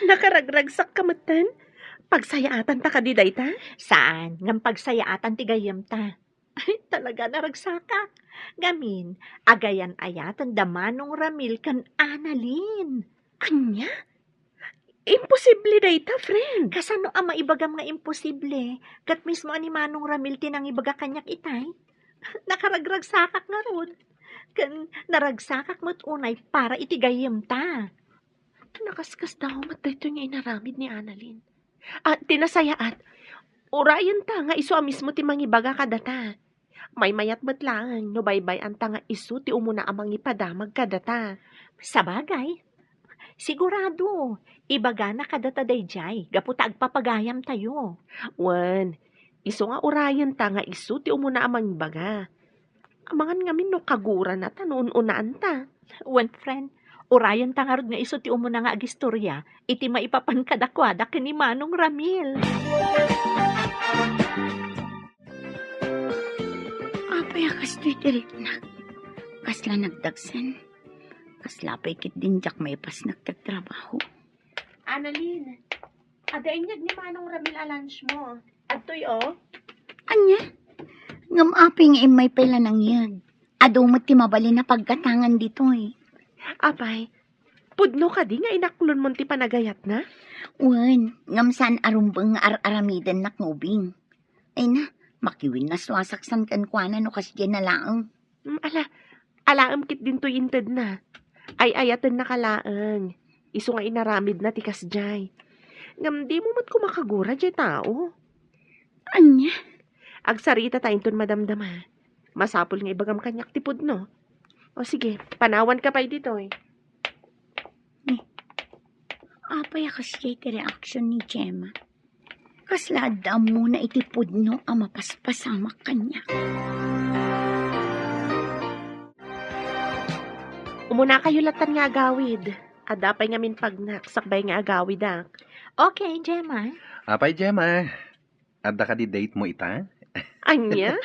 Speaker 6: Nakaragragsak kamatan? Pagsayaatan ta ka di dayta?
Speaker 3: Saan? Ngam pagsayaatan tigayam ta. Ay, talaga naragsaka. Gamin, agayan ayatan da Manong Ramil kan Annalyn.
Speaker 6: Anya? Imposible dayta, friend.
Speaker 3: Kasano ama ibagam nga imposible? Kat mismo ani Manong Ramil tinang ibaga kanyak itay. Nakaragragsakak nga ron. Kan naragsakak mo't unay para itigayam ta.
Speaker 6: Nakaskas daw matay ito niya inaramid ni Annalyn. Tinasayaat. Urayan ta nga iso mismo ti mangibaga kadata. May mayat matlaan no baybay anta nga iso ti umuna amang ipadamag kadata.
Speaker 3: Sa bagay, Sigurado, ibaga na kadata dayjay, gaputa agpapagayam tayo.
Speaker 6: Wan, iso nga urayan ta nga iso ti umuna amang baga. Amangan ngamin no kagura na ta noon unaan ta.
Speaker 3: One friend, urayan tangarod nga iso ti umuna nga agistorya, iti maipapan kadakwada kini Manong Ramil.
Speaker 4: Apay akas to'y diriknak. Kasla nagdagsan. Kasla pa'y kit din jak may pas nagtagtrabaho.
Speaker 6: Annalyn, adainyag ni Manong Ramil a lunch mo. Adtoy oh.
Speaker 4: Anya? Ngam apay nga may pala nang yag. Ado mo ti mabali na pagkatangan dito eh.
Speaker 6: Apay, pudno ka di nga inaklon mo ti panagayat na?
Speaker 4: Wan, ngam saan arumbang nga aramidan na ngubing. Ay na, makiwin na swasaksan kan kwa na no kasi na laang.
Speaker 6: Alaam kit din to inted na. Ay ayatan na kalaang. Iso nga inaramid na tikas jay. Ngam di mo mat kumakagura jay tao.
Speaker 4: Anya?
Speaker 6: Agsarita tayo ton madamdama. Masapol nga ibagam kanyak tipod no. O sige, panawan ka pa dito eh.
Speaker 4: Apay akas ti reaction ni Gemma. Kasla dam mo na itipod no ang mapaspasamak kanya.
Speaker 6: Umuna kayo latan nga agawid. Adapay nga min pagnak, sakbay nga agawid ah.
Speaker 3: Okay, Gemma.
Speaker 2: Apay, Gemma. Adda ka di date mo ita?
Speaker 6: Anya?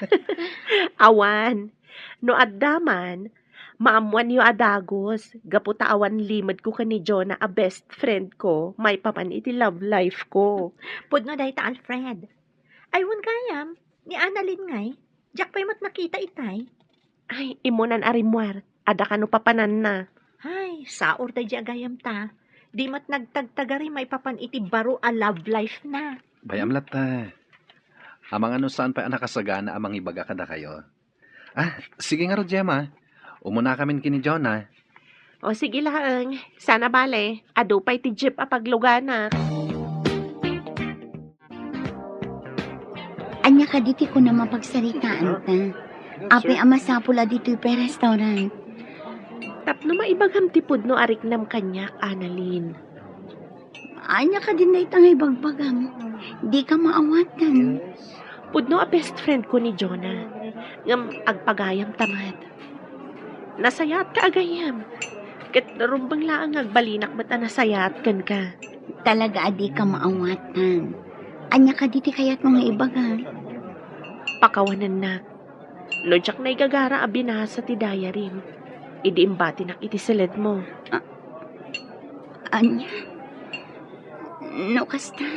Speaker 6: Awan. No addaman, maamuan yu adagos. Gaputa awan limad ko ka ni Jonah a best friend ko. May papan iti love life ko.
Speaker 3: Pudno day ta Alfred. Aywan gayam, ni Annalyn ngay. Jack pa'y mat nakita itay.
Speaker 6: Ay, imunan arimwar. Ada ka no papanan na.
Speaker 3: Ay, saor day di agayam ta. Di mat nagtagtagari may papan iti baro a love life na.
Speaker 2: Bayam lata. Amang ano saan pa nakasagana amang ibaga kada kayo. Sige nga ro, Gemma. Umuna kamin kini Jonah.
Speaker 6: O sige lang, sana bale. Ado pa'y ti jeep a paglugana.
Speaker 4: Anya ka diti ko na mapagsalitaan ta. Apay amasapula dito yung restaurant.
Speaker 6: Tapno maibagam tipod no ariknam kanyak, Annalyn.
Speaker 4: Anya ka din na itangay bagbagam. Di ka maawatan.
Speaker 6: Pudno a best friend ko ni Jonah. Ngam agpagayam tamad. Nasayat ka agayam. Kat narumbang laang agbalinak ba't nasayat kan ka.
Speaker 4: Talaga adi ka maawatan. Anya ka diti kayat mga ibaga.
Speaker 6: Pakawanan na. No jak na igagara a binasa ti diary. Idi imbati nak iti silid mo.
Speaker 4: Anya? No kasta.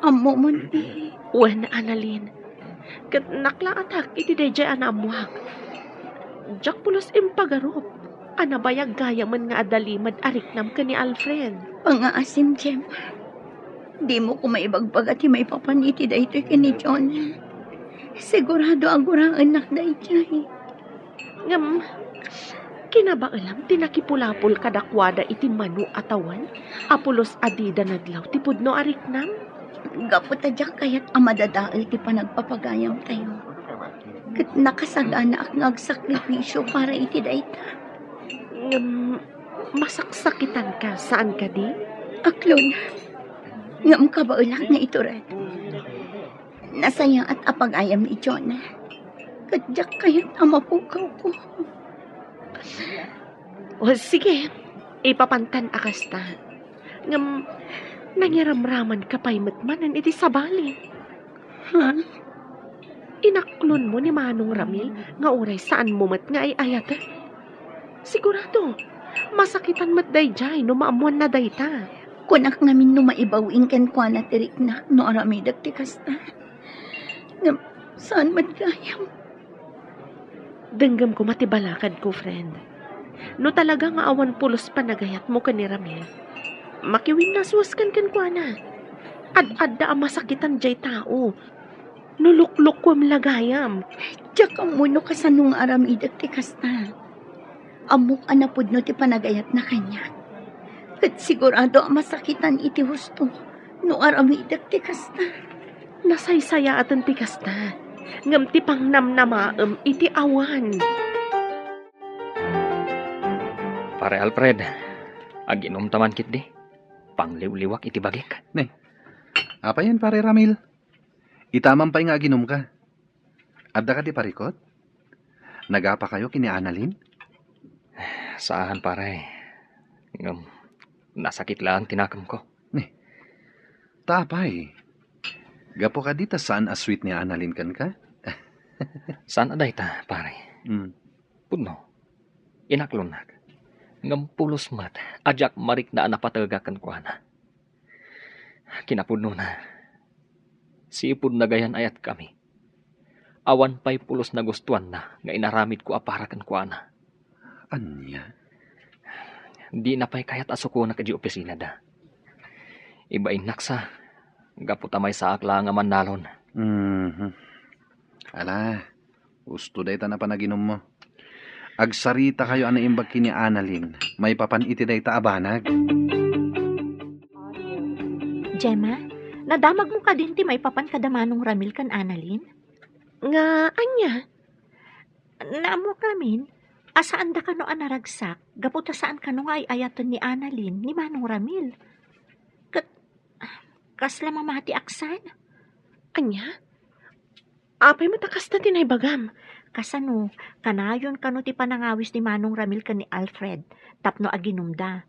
Speaker 4: Amo mo di.
Speaker 6: Wen, Annalyn. Kat naklaatak iti dayjay anamuak. Jak pulos impagarop. Anabayag gaya man nga adalimad ariknam ka ni Alfred.
Speaker 4: Pangaasim, Gemma. Di mo ko maibagbaga ti may papaniti dayto kini John. Sigurado agurang anak dayjay.
Speaker 6: Ngam, kinabaalam tinakipulapol kadakwada iti manu atawan. Apulos adida nadlaw ti pudno ariknam.
Speaker 4: Gaputadyak kayat amadadaal ti panagpapagayam tayo. Kat nakasagana ak ngagsakripisyo para iti dayta.
Speaker 6: Ngam, masaksakitan ka. Saan ka di?
Speaker 4: Aklon, ngam kabaulak na ito rin. Nasaya at apagayam ni Jonah. Kadyak kayat amapukaw ko.
Speaker 6: O sige, ipapantan akasta. Ngam, nangiramraman ka pa'y matmanan iti sabali.
Speaker 4: Ha?
Speaker 6: Inaklon mo ni Manong Ramil nga uray saan mo mat nga ay ayata. Sigurado, masakitan mat dayjay no maamuan na dayta.
Speaker 4: Kunak ngamin no maibawing kan kwa na tirik na no aramidag ti kasta. Ngam, saan madgayam?
Speaker 6: Denggam ko matibalakad ko, friend. No talaga nga awan pulos panagayat mo ka ni Ramil. Makiwin na suwaskan kan kwa na. Ad-adda ang masakitan jay tao. Nuluklok ko lagayam.
Speaker 4: Diyak ang muno ka sa nung aramidag ti kasta. Amok anapod no ti panagayat na kanya. Kat sigurado ang masakitan iti husto no aramidag ti kasta.
Speaker 6: Nasaysaya atan ti kasta. Ngam ti pangnamnamaem iti awan.
Speaker 5: Pare Alfred, Aginom taman kit di. Pangliw-liwak iti bagik.
Speaker 2: Apa yan pare Ramil? Itaman pa nga ginom ka. Adda ka di parikot? Nagapa kayo kini Annalyn?
Speaker 5: Saan pare? Nasakit lang tinakam ko.
Speaker 2: Tapay. Gapo ka dita saan asweet ni Annalyn kan ka?
Speaker 5: Saan aday ta pare? Puno. Inaklunak. Ngam pulos mat. Ajak marik na napatagakan ko na. Kinapuno na. Sipud na gayan ayat kami. Awan pa'y pulos na gustuan na nga inaramid ko aparakan ko na.
Speaker 2: Anya?
Speaker 5: Di na pa'y kayat asuko na kadi opisina da. Iba inaksa. Gaputa may saak lang nga manalon.
Speaker 2: Ala, gusto day ta na panaginom mo. Agsarita kayo ana imbag kini Annalyn. May papan iti day ta abanag.
Speaker 3: Gemma, nadamag mo ka din ti may papan kadamanong Ramil kan Annalyn?
Speaker 6: Nga, anya?
Speaker 3: Naamo kamin, asaan da kano anaragsak, gaputa saan kano nga ay ayatan ni Annalyn ni Manong Ramil. Kasla mamati aksan.
Speaker 6: Anya? Apay matakas na tinay bagam.
Speaker 3: Kasano, kanayon kano ti panangawis ni Manong Ramil kan ni Alfred, tapno aginumda.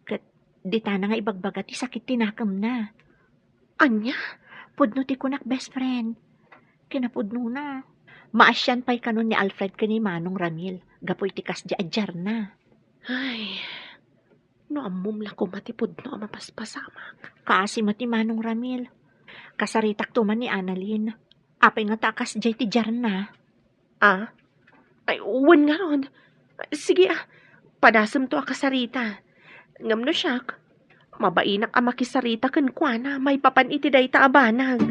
Speaker 3: Kat di ta na nga ibagbaga ti sakit tinakam na.
Speaker 6: Anya?
Speaker 3: Pudno ti kunak best friend. Kinapudno na. Maasyan pa'y kanon ni Alfred kan ni Manong Ramil. Gapoy ti kas di adjar na.
Speaker 6: Ay, no amumla ko matipod no amapaspasamak.
Speaker 3: Kaasi mo ti Manong Ramil. Kasaritak tuman ni Annalyn. Apay nga takas di ti jar na.
Speaker 6: Ah? Ay, uwan nga ron. Sige padasam to akasarita. Ngam no siyak. Mabainak ang makisarita kan kuana. May papan iti day ta abanag.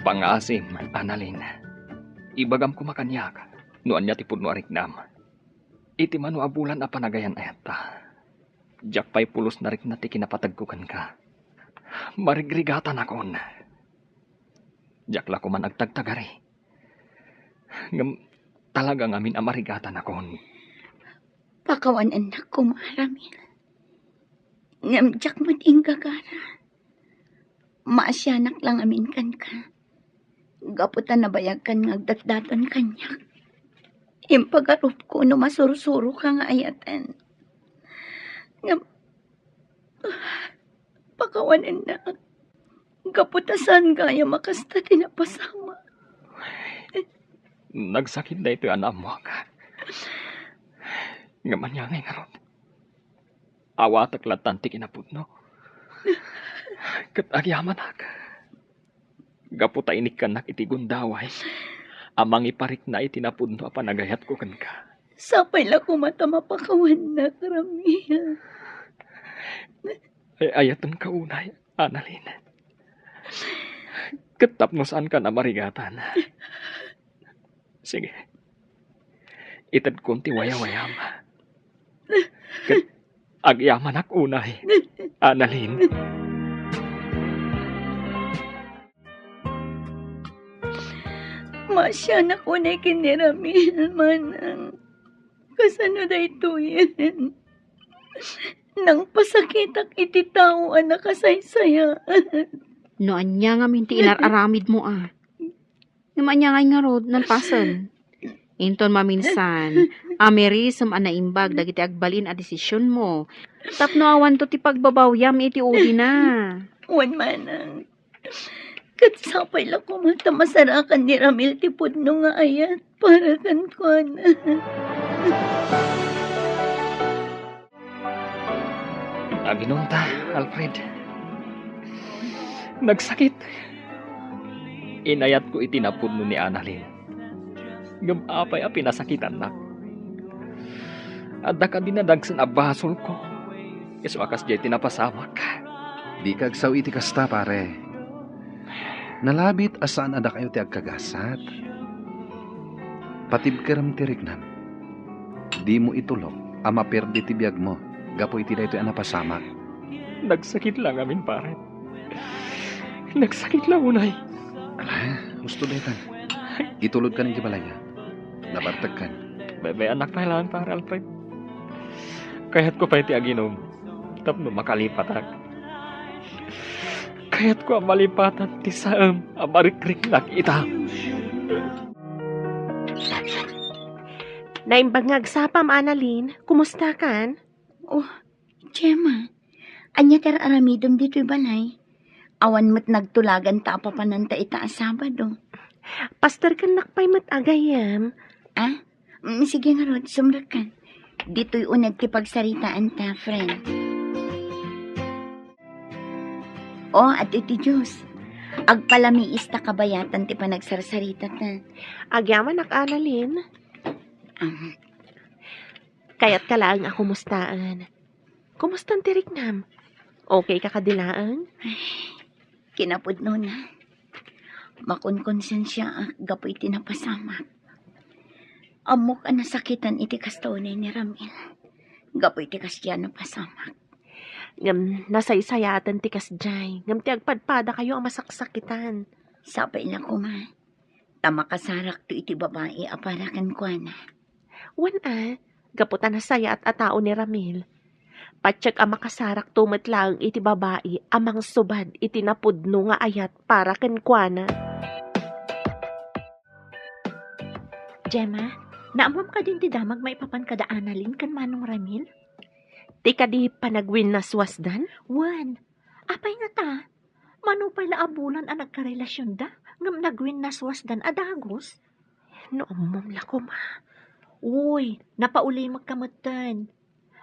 Speaker 5: Pangasim, Annalyn. Ibagam ko makanyak. Noan niya tipod no ariknam. Iti mano abulan a panagayan ayat ta. Diyak pa'y pulos na rin na ti kinapatagkukan ka. Marigrigatan akon. Diyak la ko man agtagtagari. Ngam talagang amin amarigatan akon.
Speaker 4: Pakawan anak ko, Maramil. Ngamjak mo ting gagara. Maasyanak lang amin kan ka. Gaputan na bayag kan ngagdatdaton kanyak. Impagarup ko no masurusuro ka nga ayatan. Pakawan anak. Gaputasan kaya makasta tinapasama.
Speaker 5: Nagsakit na ito anak mo ka. Ngaman niya ngay nga ron. Awatak latanti kinapudno. Kat agyaman ak. Gaputa inik kanak iti gundaway. Amang iparik na itinapudno a panagayat ko kan ka.
Speaker 4: Sapay la kumata mapakawan na, Ramil.
Speaker 5: Ay ayatan ka unay, Annalyn. Katapnosan ka na marigatan. Sige. Itad konti waya-wayam. Agyaman ak unay, Annalyn.
Speaker 4: Masya na ko na kiniramil manang. Kasano da ito yan? Nang pasakitak iti tao anak kasaysaya.
Speaker 8: No, anya nga minti inararamid mo Naman niya nga rod, nalpasan. Inton maminsan, amerisam anaimbag dagiti agbalin a desisyon mo. Tapno awan to ti pagbabawyam iti uli na.
Speaker 4: Wan manang. Katsapay lang kumata masarakan ni Ramil ti pudno nga ayat para kan ko na.
Speaker 5: Aginunta, Alfred. Nagsakit. Inayat ko itinapudno ni Annalyn. Gamapay a pinasakitan na. Adda ka dinadagsan a basol ko. Iso akas jay tinapasamak.
Speaker 2: Di kagsaw iti kasta pare. Nalabit asaan ada kayo ti agkagasat. Patibkeram ti rignam. Di mo itulok ama perdi ti biyag mo. Gapo iti daytoy anapasamak.
Speaker 5: Nagsakit lang amin pare. Nagsakit lang unay.
Speaker 2: Ala, gusto daytan. Itulod ka ng balaya. Nabartag kan.
Speaker 5: Bebe anak na lang pare Alfred. Kaya't ko pa iti aginom. Tapno makalipatak. Kaya't ko ang malipatan ti saam amarikrik ita.
Speaker 6: Naimbag ngagsapam, Annalyn. Kumusta kan?
Speaker 4: Oh, Gemma. Anya tar aramidom dito'y balay. Awan mo't nagtulagan ta papananta ita a Sabado.
Speaker 6: Pastor kan nakpay agayam.
Speaker 4: Ah? Sige nga Rod, sumrak ka. Dito'y unag kipagsaritaan ta, friend. Oh, at iti Diyos. Agpalamiis ta kabayatan ti panagsarsarita ta.
Speaker 6: Agyaman ak, Annalyn. Kaya't kalaang ako mustaan. Kumustan ti Riknam? Okay ka kadilaan?
Speaker 4: Kinapudno na. Makunkonsensya ak gapoy tinapasamak. Amok ang nasakitan iti kastonay ni Ramil. Gapoy ti kasya napasamak.
Speaker 6: Ngam nasaysayatan ti kasjay. Ngam ti agpadpada kayo ang masaksakitan.
Speaker 4: Sapay na ko ma. Tamakasarak to iti babae aparakan ko na.
Speaker 6: Wan gaputan na saya at atao ni Ramil. Patsyak ang makasarak tumatlaang iti babae amang subad iti napudno nga ayat para kenkwana.
Speaker 3: Gemma, naamam ka din ti damag maipapan kada Annalyn kan manong Ramil?
Speaker 6: Ti kadi panagwin na swasdan?
Speaker 3: Wan, apay nga ta? Manupay la abulan ang nagkarelasyon da? Ngam nagwin na swasdan adagos?
Speaker 6: No, amom lako ma.
Speaker 3: Uy, napauli magkamatan.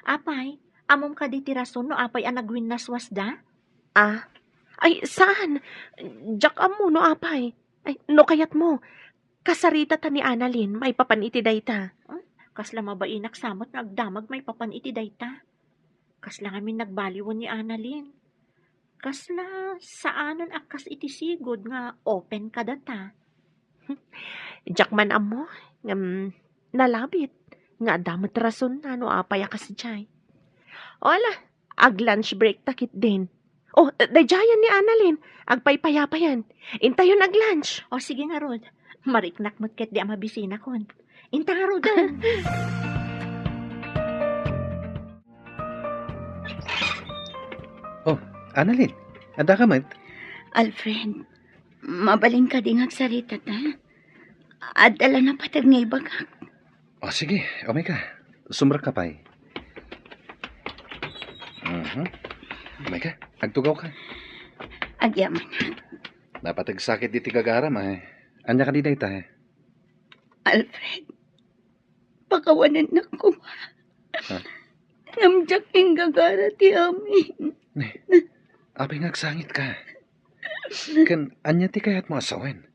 Speaker 3: Apay, amom ka di ti rason no apay ang nagwin na swasda?
Speaker 6: Ay, saan? Diyak amo no apay. Ay, no kayat mo. Kasarita ta ni Annalyn, may papaniti dayta.
Speaker 3: Kasla mabainak samot nga agdamag may papaniti dayta. Kasla ngamin nagbaliwan ni Annalyn. Kasla saanan akas iti sigod nga open ka data.
Speaker 6: Diyak man amo, nalabit. Nga damot rason na no apay akas jay. Ola, ag lunch break takit din. Oh, dayayan ni Annalyn. Agpaypayapayan. Intayon ag lunch.
Speaker 3: O sige nga Rod, mariknak mo't ket di amabisina kon. Inta nga Rod.
Speaker 2: Annalyn, ada ka man?
Speaker 4: Alfred, mabalin ka ding agsarita ta. Adala na patag nga ibagak.
Speaker 2: O sige, umay ka. Sumrak ka pa'y. Umay ka, agtugaw ka.
Speaker 4: Agyaman.
Speaker 2: Dapat agsakit di tigagaram Anya ka di na ita
Speaker 4: Alfred, pakawanan na ko.
Speaker 2: Ha?
Speaker 4: Namjak king gagara ti amin.
Speaker 2: Apay ngagsangit ka. Kan anya ti kayat mo asawen.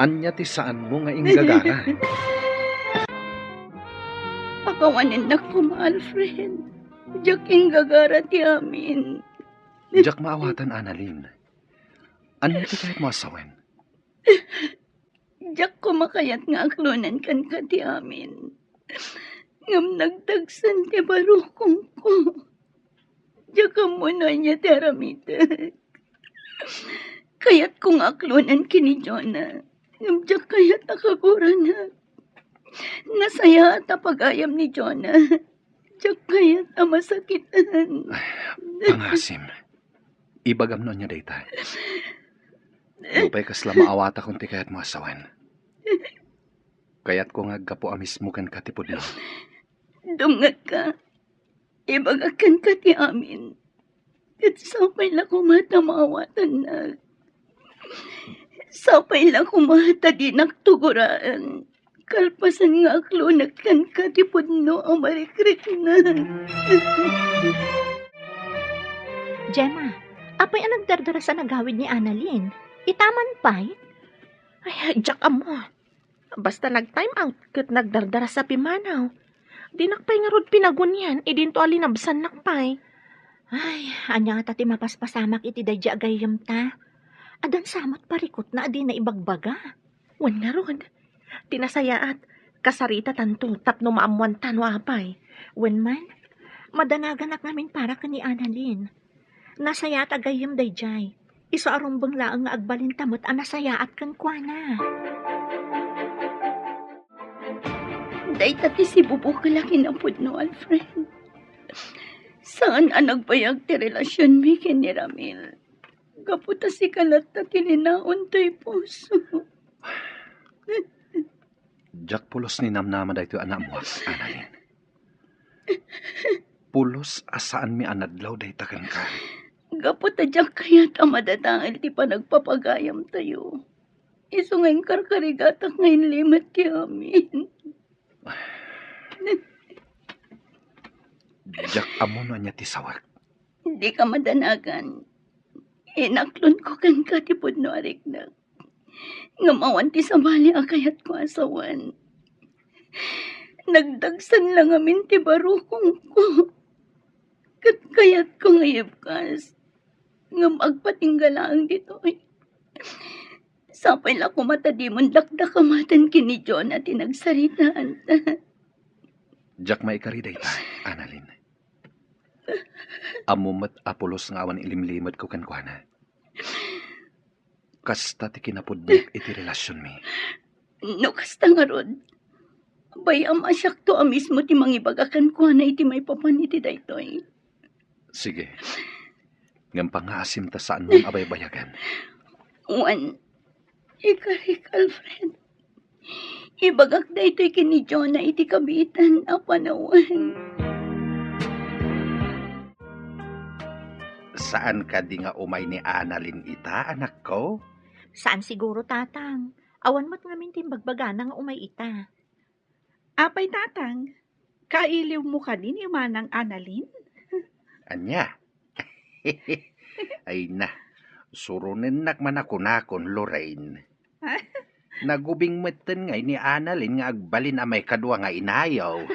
Speaker 2: Anya ti saan mo nga inggagara.
Speaker 4: Pakawanan na ko, Alfred. Jak king gagara ti amin.
Speaker 2: Diyak maawatan, Annalyn. Anya ti kayat mo asawen.
Speaker 4: Jak kumakayat nga aklunan kan ka ti amin. Ngam nagtagsan ti barukong ko. Jak mo na niya ti aramitek. Kayat kong aklunan kini Jonah. Ngam jak kayat nakagura na. Nasaya at pagayam ni Jonah. Jak kayat na masakitan.
Speaker 2: Pangasim. Ibagam no niya dayta. Lupay kasla maawata kung ti kayat mo asawen. Kayat ko nga gapo amis mo kan katipod no.
Speaker 4: Dungat ka. Ibagakan ka ti amin. At sapay lang kumata maawatan na. Sapay lang kumata di nagtuguraan. Kalpasan nga aklunak kan katipod no ang marikrik na.
Speaker 3: Gemma, apay ang nagdardara sa nagawid ni Annalyn? Itaman pa'y?
Speaker 6: Ay, diyak amo. Basta nag-time out kat nagdardara sa pimanaw. Di nakpay nga rod pinagunyan, idinto alinabsan nakpay.
Speaker 3: Ay, anya nga tati mapaspasamak iti dadya agayam ta. Adan samot parikot na adi na ibagbaga.
Speaker 6: Wan nga rod. Tinasayaat, kasarita tanto tapno maamuan tanwa apay.
Speaker 3: Wen man, madanagan namin para ka ni Annalyn. Nasayaat agayam dayjay. Iso arumbang laang nga agbalintamot ang nasayaat kan kwa na.
Speaker 4: Dayta ti si Bubo kalaki na pudno, Alfred. Saan ang nagbayag ti relasyon mi ken ni Ramil? Kaputa si kalat na tininaon to'y puso.
Speaker 2: Jack pulos ni namnama dayto anak mo, Annalyn. Pulos asaan mi anadlaw dayta ken ka.
Speaker 4: Kaputa Jack kaya't amadataal ti panagpapagayam tayo. Iso ngayon karkarigatak ngayon limat ti amin.
Speaker 2: Jack amo no niya ti sawak.
Speaker 4: Hindi ka madanagan. Inaklon ko kan katipod no ariknak. Ngamawan ti sabali akayat ko asawan. Nagdagsan lang amin ti barukong ko. Kayat ko ngayibkas. Ngam agpatinggalaan dito. Sapay la ko matadimon dakdakamatan kini John at tinagsaritaan.
Speaker 2: Jack maikari dayta, Annalyn. Amumat apulos nga awan ilimlimad ko kankwana. Kasta ti kinapudnik iti relasyon mi.
Speaker 4: No kasta nga rod. Bayam asyak to mismo ti mangibagakan ko na iti may papaniti daytoy.
Speaker 2: Sige. Ngam pangasim ta saan mong abay-bayagan.
Speaker 4: Juan, ikarik Alfred. Ibagak daytoy kini John na iti kabitan a panawan.
Speaker 2: Saan ka di nga umay ni Annalyn ita, anak ko?
Speaker 3: Saan siguro, tatang? Awan mo't ngamin timbagbaga nga umay ita.
Speaker 7: Apay tatang, kailiw mo ka din yung manang Annalyn?
Speaker 2: Anya? Ay na, surunin nakman ako nakon, Lorraine. Nagubing meten ngay ni Annalyn nga agbalin a may kadwa nga inayaw.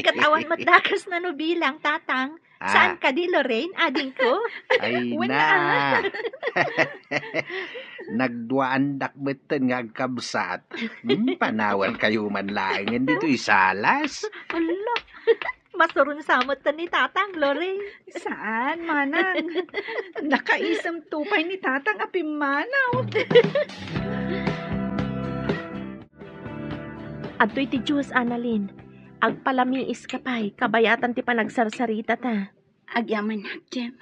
Speaker 3: Katawan mo't dakas na no bilang, tatang. Saan ka di, Lorraine, ading ko?
Speaker 2: Ay
Speaker 3: Wala.
Speaker 2: na. Nagduaan dakbeten nga agkabsat. Panawan kayo man laing dito isalas.
Speaker 3: Ala, masurun samot ta ni tatang, Lorraine.
Speaker 7: Saan, manang? Nakaisam tupay ni tatang apimanaw.
Speaker 6: Adto'y ti Diyos, Annalyn. Agpalamiis ka pa'y, kabayatan ti panagsarsarita ta.
Speaker 4: Agyaman na, Jem.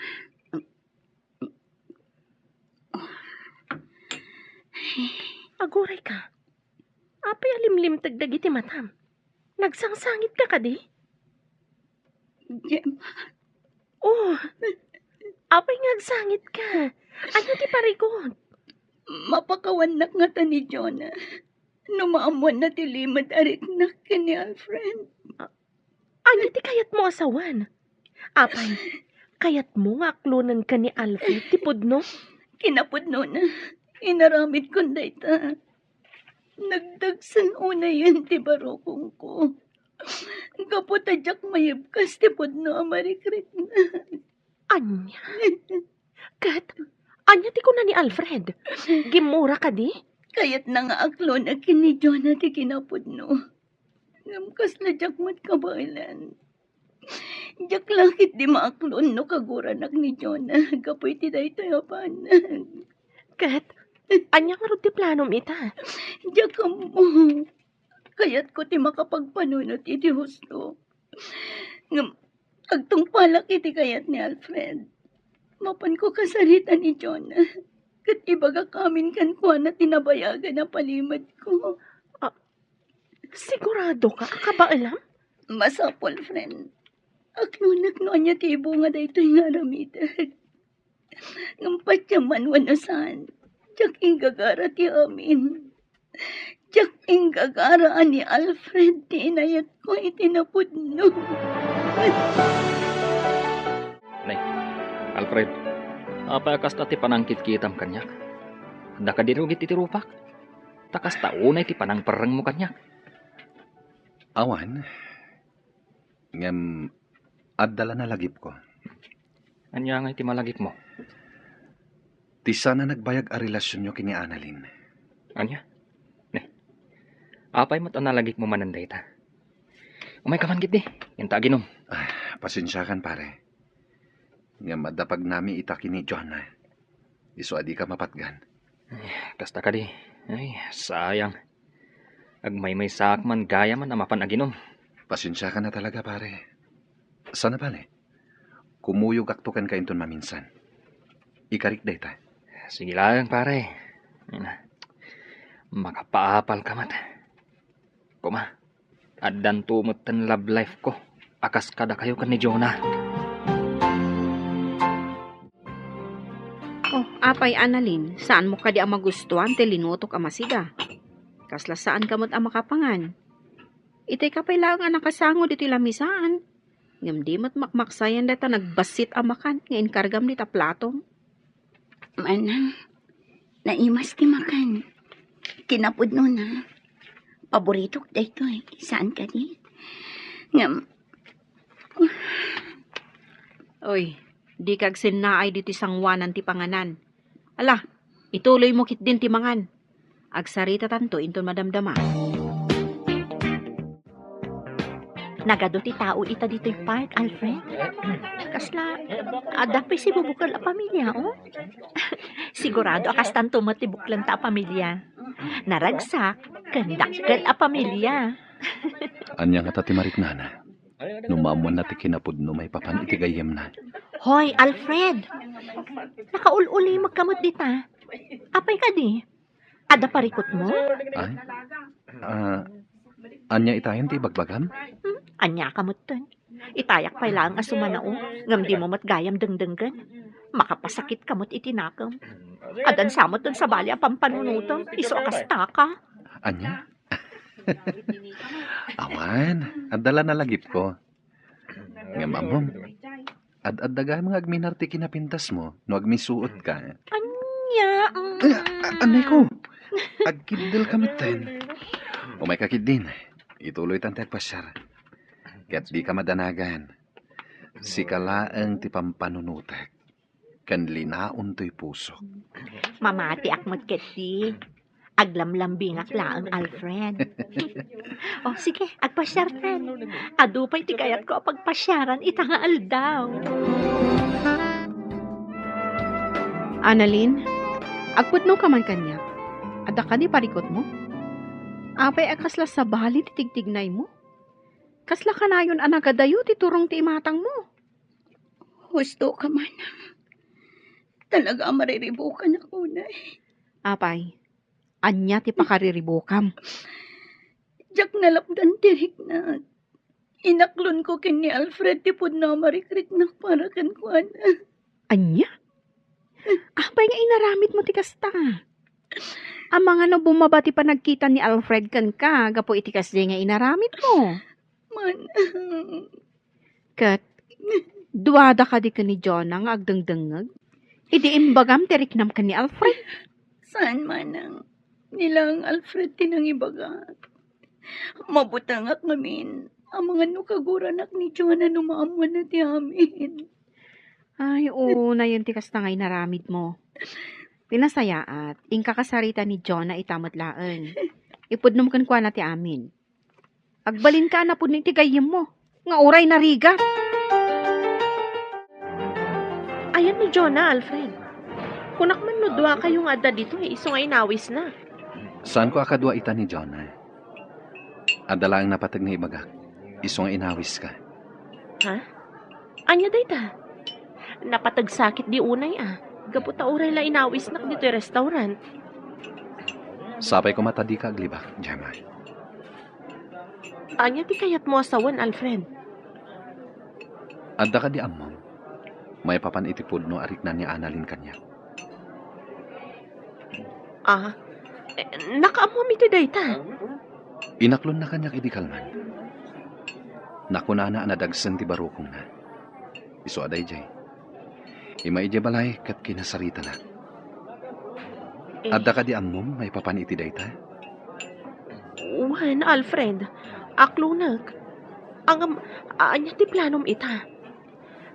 Speaker 6: Aguray ka. Apay alimlim tagdagi ti matam. Nagsangsangit ka di?
Speaker 4: Jem,
Speaker 6: Oh, apay ngagsangit ka. Ano ti parikod?
Speaker 4: mapakawanak nga ta ni Jonah. Numaamuan na ti limad ariknak ni Alfred.
Speaker 6: Ano ti kayat mo asawan? Apay, kayat mo nga aklunan ka ni Alfred ti pudno?
Speaker 4: Kinapudno na. Inaramid ko dayta. Nagdagsan una yan ti barokong ko. Kaputadyak mayibkas ti pudno amarikrit na.
Speaker 6: Anya? Kat, anya ti ko na ni Alfred? Gimura ka di?
Speaker 4: Kayat na nga aklo na kini Jonah ti kinapudno. Ngamkas na jak mat kabailan. Jak lakit di maaklon no kaguranak ni Jonah. Kapoy ti daytoy apanag.
Speaker 6: Kat, anya nga ro ti planom ita?
Speaker 4: Jak mo. Kayat ko ti makapagpanunot iti husto. Ngam, agtungpalak iti kayat ni Alfred. Mapan ko kasarita ni Jonah. Kat ibaga kamin kan ko na tinabayagan na palimad ko.
Speaker 6: Sigurado ka? Akabailam?
Speaker 4: Masapol, friend. Aknunak no anya ti bunga daytoy nga ramitan. Ngampat yaman wanasan. Tiyak inggagara ti amin. Tiyak inggagara ni Alfred ti inayat ko itinapudno.
Speaker 5: Nay, Alfred, apa kasta ti panangkit kitam kanyak? Handa ka dirugit iti rupak? Takas taunay ti panangparang mo kanyak.
Speaker 2: Awan, ngam adala na lagip ko.
Speaker 5: Anya nga iti malagip mo?
Speaker 2: Ti sana nagbayag a relasyon nyo kini Annalyn.
Speaker 5: Anya? Ne, apay mo't analagip mo mananday ta. Umay ka man gid di, inta ginom.
Speaker 2: Pasensya kan pare. Ngam madapag nami ita kini John. Iso adi ka mapatgan.
Speaker 5: Kasta ka di. Ay, sayang. Agmay sak man gaya man amapan aginom.
Speaker 2: Pasensya ka na talaga, pare. Sana bale? Kumuyog aktukan ka inton maminsan. Ikarik dayta.
Speaker 5: Sige lang pare. Ina. Makapaapal ka mat. Kuma. Addan tumot tan love life ko. Akas kada kayo kan ni Jonah.
Speaker 8: Oh, apay Annalyn, saan mo kadi ang magustuhan te linutok ang masida? Kasla saan kamot ang makapangan? Itay kapay lang ang nakasango dito lamisaan. Ngam di mat makmaksayan data nagbasit ang makan, ngayon kargam dita platong.
Speaker 4: Manang, naimas ti makan. Kinapod no na. Paborito ko dito eh. Saan ka di? Ngam,
Speaker 8: Oy, di kag sinaay dito sangwanan ti panganan. Ala, ituloy mo kit din ti mangan. Agsarita tanto inton madamdama.
Speaker 3: Nagado ti tao ita dito'y park, Alfred. Kasla, adapay si bubukal a pamilya, oh. Sigurado akas tanto matibuklan ta a pamilya. Naragsak, kandakkel a pamilya.
Speaker 2: Anya nga tati mariknana. Numamuan na ti kinapod no may papan itigayem na.
Speaker 3: Hoy, Alfred! Nakaululi magkamot dita. Apay ka di? Ada parikot mo?
Speaker 2: Ay? Anya itayan ti bagbagam?
Speaker 3: Anya kamot ton. Itayak pa lang asumanao. Ngam di mo matgayam dengdenggan. Makapasakit kamot itinakam. Adan samot ton sa bali ang pampanunutom. Iso akas taka.
Speaker 2: Anya? Awan, adala na lagip ko. Nga mamom, ad-adaga mga agminar ti kinapintas mo, no agmisuot ka.
Speaker 3: Anya?
Speaker 2: Anay ko, agkidil kamit ten. O may kakid din, ituloy tan tagpasyar. Kat di ka madanagan. Si kalaang ti pampanunutek, kan linaon to'y puso.
Speaker 3: Mamati akmat keti. Aglamlambing laang Alfred. O sige, agpasyartan. Adupay ti kayat ko pagpasyaran itanga aldaw.
Speaker 8: Annalyn, agputno ka man kanya. Ada ka di parikot mo? Apay akasla sa bali ti tigtignay mo? Kasla ka na yun anagadayo ti turong ti imatang mo.
Speaker 4: husto ka man. Talaga mariribukan ako na eh.
Speaker 8: Apay, anya ti pakariribukam.
Speaker 4: Diyak nalapdan tirik na. Inaklon ko kin ni Alfred ti pud na marikrik na para kan kuan.
Speaker 8: Anya? Apay nga inaramit mo ti kasta. Ang mga no bumaba ti panagkita ni Alfred kan ka, gapo iti kasdi nga inaramit mo.
Speaker 4: Man.
Speaker 8: Kat, duwada ka di ka ni Jonah nga agdengdengag. Idi imbagam tiriknam ka ni Alfred.
Speaker 4: Saan manang nilang Alfred tinang ibaga. Mabutangak ngamin. Ang mga nukaguranak ni Jonah numaamuan na ti amin.
Speaker 8: Ay, oo, na yun ti kasta nga inaramid mo. Pinasayaat, ingkakasarita ni Jonah itamot laan. Ipudnom kan kwa na ti amin. Agbalin ka na pud ni ti gayem mo. Nga oray na riga.
Speaker 6: Ayan ni Jonah, Alfred. Kunak man no dua kayong ada dito eh, iso nga inawis na.
Speaker 2: Saan ko akadwa ita ni Jonah? Adala ang napatag na ibagak. Isong inawis ka.
Speaker 6: Ha? Anya dayta? Napatagsakit di unay ah. Gaputa oray la inawis nak dito yung restaurant.
Speaker 2: Sapay ko matadi ka aglibak, Gemma.
Speaker 6: Anya ti kayat mo asawan, Alfred.
Speaker 2: Adda ka di among. May papan itipod no arik na ni Annalyn kanya.
Speaker 6: Ah, nakaamom iti dayta.
Speaker 2: Inaklon na kanya kidikalman. Nakunana anadagsan ti barukong na. Iso aday jay. Imay jay balay kat kinasarita na. Adda ka di amom may papan iti dayta.
Speaker 6: Wan, Alfred. Aklunag. Anya ti planom ita.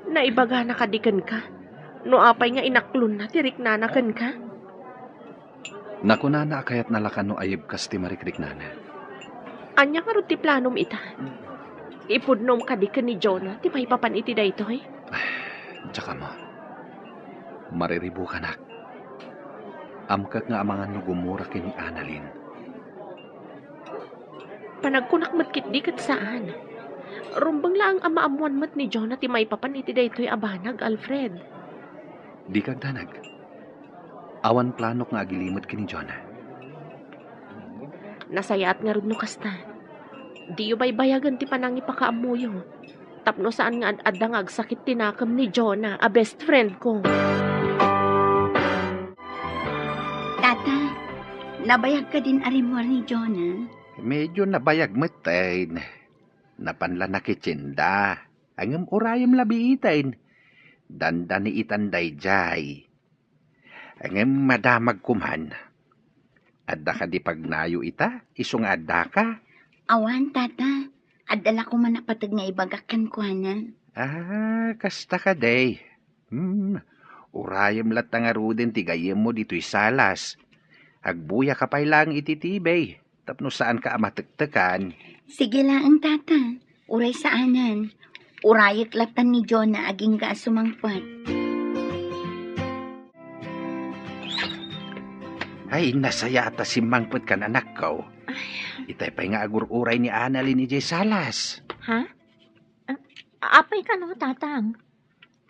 Speaker 6: Naibaga na kadikan ka. No apay nga inaklon na, tirik nanakan ka.
Speaker 2: Nakunana kayat nalakan no ayib kas ti marikrik nana.
Speaker 6: Anya nga ron ti planom ita. Ipudnom kadikan ni Jonah, ti may papan iti daytoy.
Speaker 2: Tsaka mo. Mariribu ka nak. Amkak nga amangan no gumura kini Annalyn.
Speaker 6: panagkunak matkit di kat saan. Rumbang lang ang maamuan mat ni Jonah ti may papaniti daytoy abanag, Alfred.
Speaker 2: Di kag danag. Awan planok nga agilimod kini Jonah.
Speaker 6: Nasayat nga rod no kasta. Di yu baybayagan ti panangi pakaamuyo. Tapno saan nga ad-adangag sakit tinakam ni Jonah, a best friend ko.
Speaker 4: Tata, nabayag ka din arimor ni Jonah.
Speaker 2: Medyo nabayag matain. Napanla na kitsinda. Angam urayam labi itain. Danda ni itanday jay. Angam madamag kuman. Adda ka di pagnayo ita? Isong adda ka?
Speaker 4: Awan, tata. Adala ko man napatag nga ibagakan ko, na.
Speaker 2: Kasta ka day. Urayam lat nga rudin tigayem mo dito'y salas. Agbuya ka pa'y lang ititibay. Tapno saan ka amatektekan.
Speaker 4: Sige lang, tata. Uray saanan. Urayek latan ni Jonah aging ka sumangpat.
Speaker 2: Ay, nasaya ata si Mangput kan anak ko. Itay pa'y nga agur-uray ni Annalyn ni Jay Salas.
Speaker 3: Ha? Apay ka no, tatang?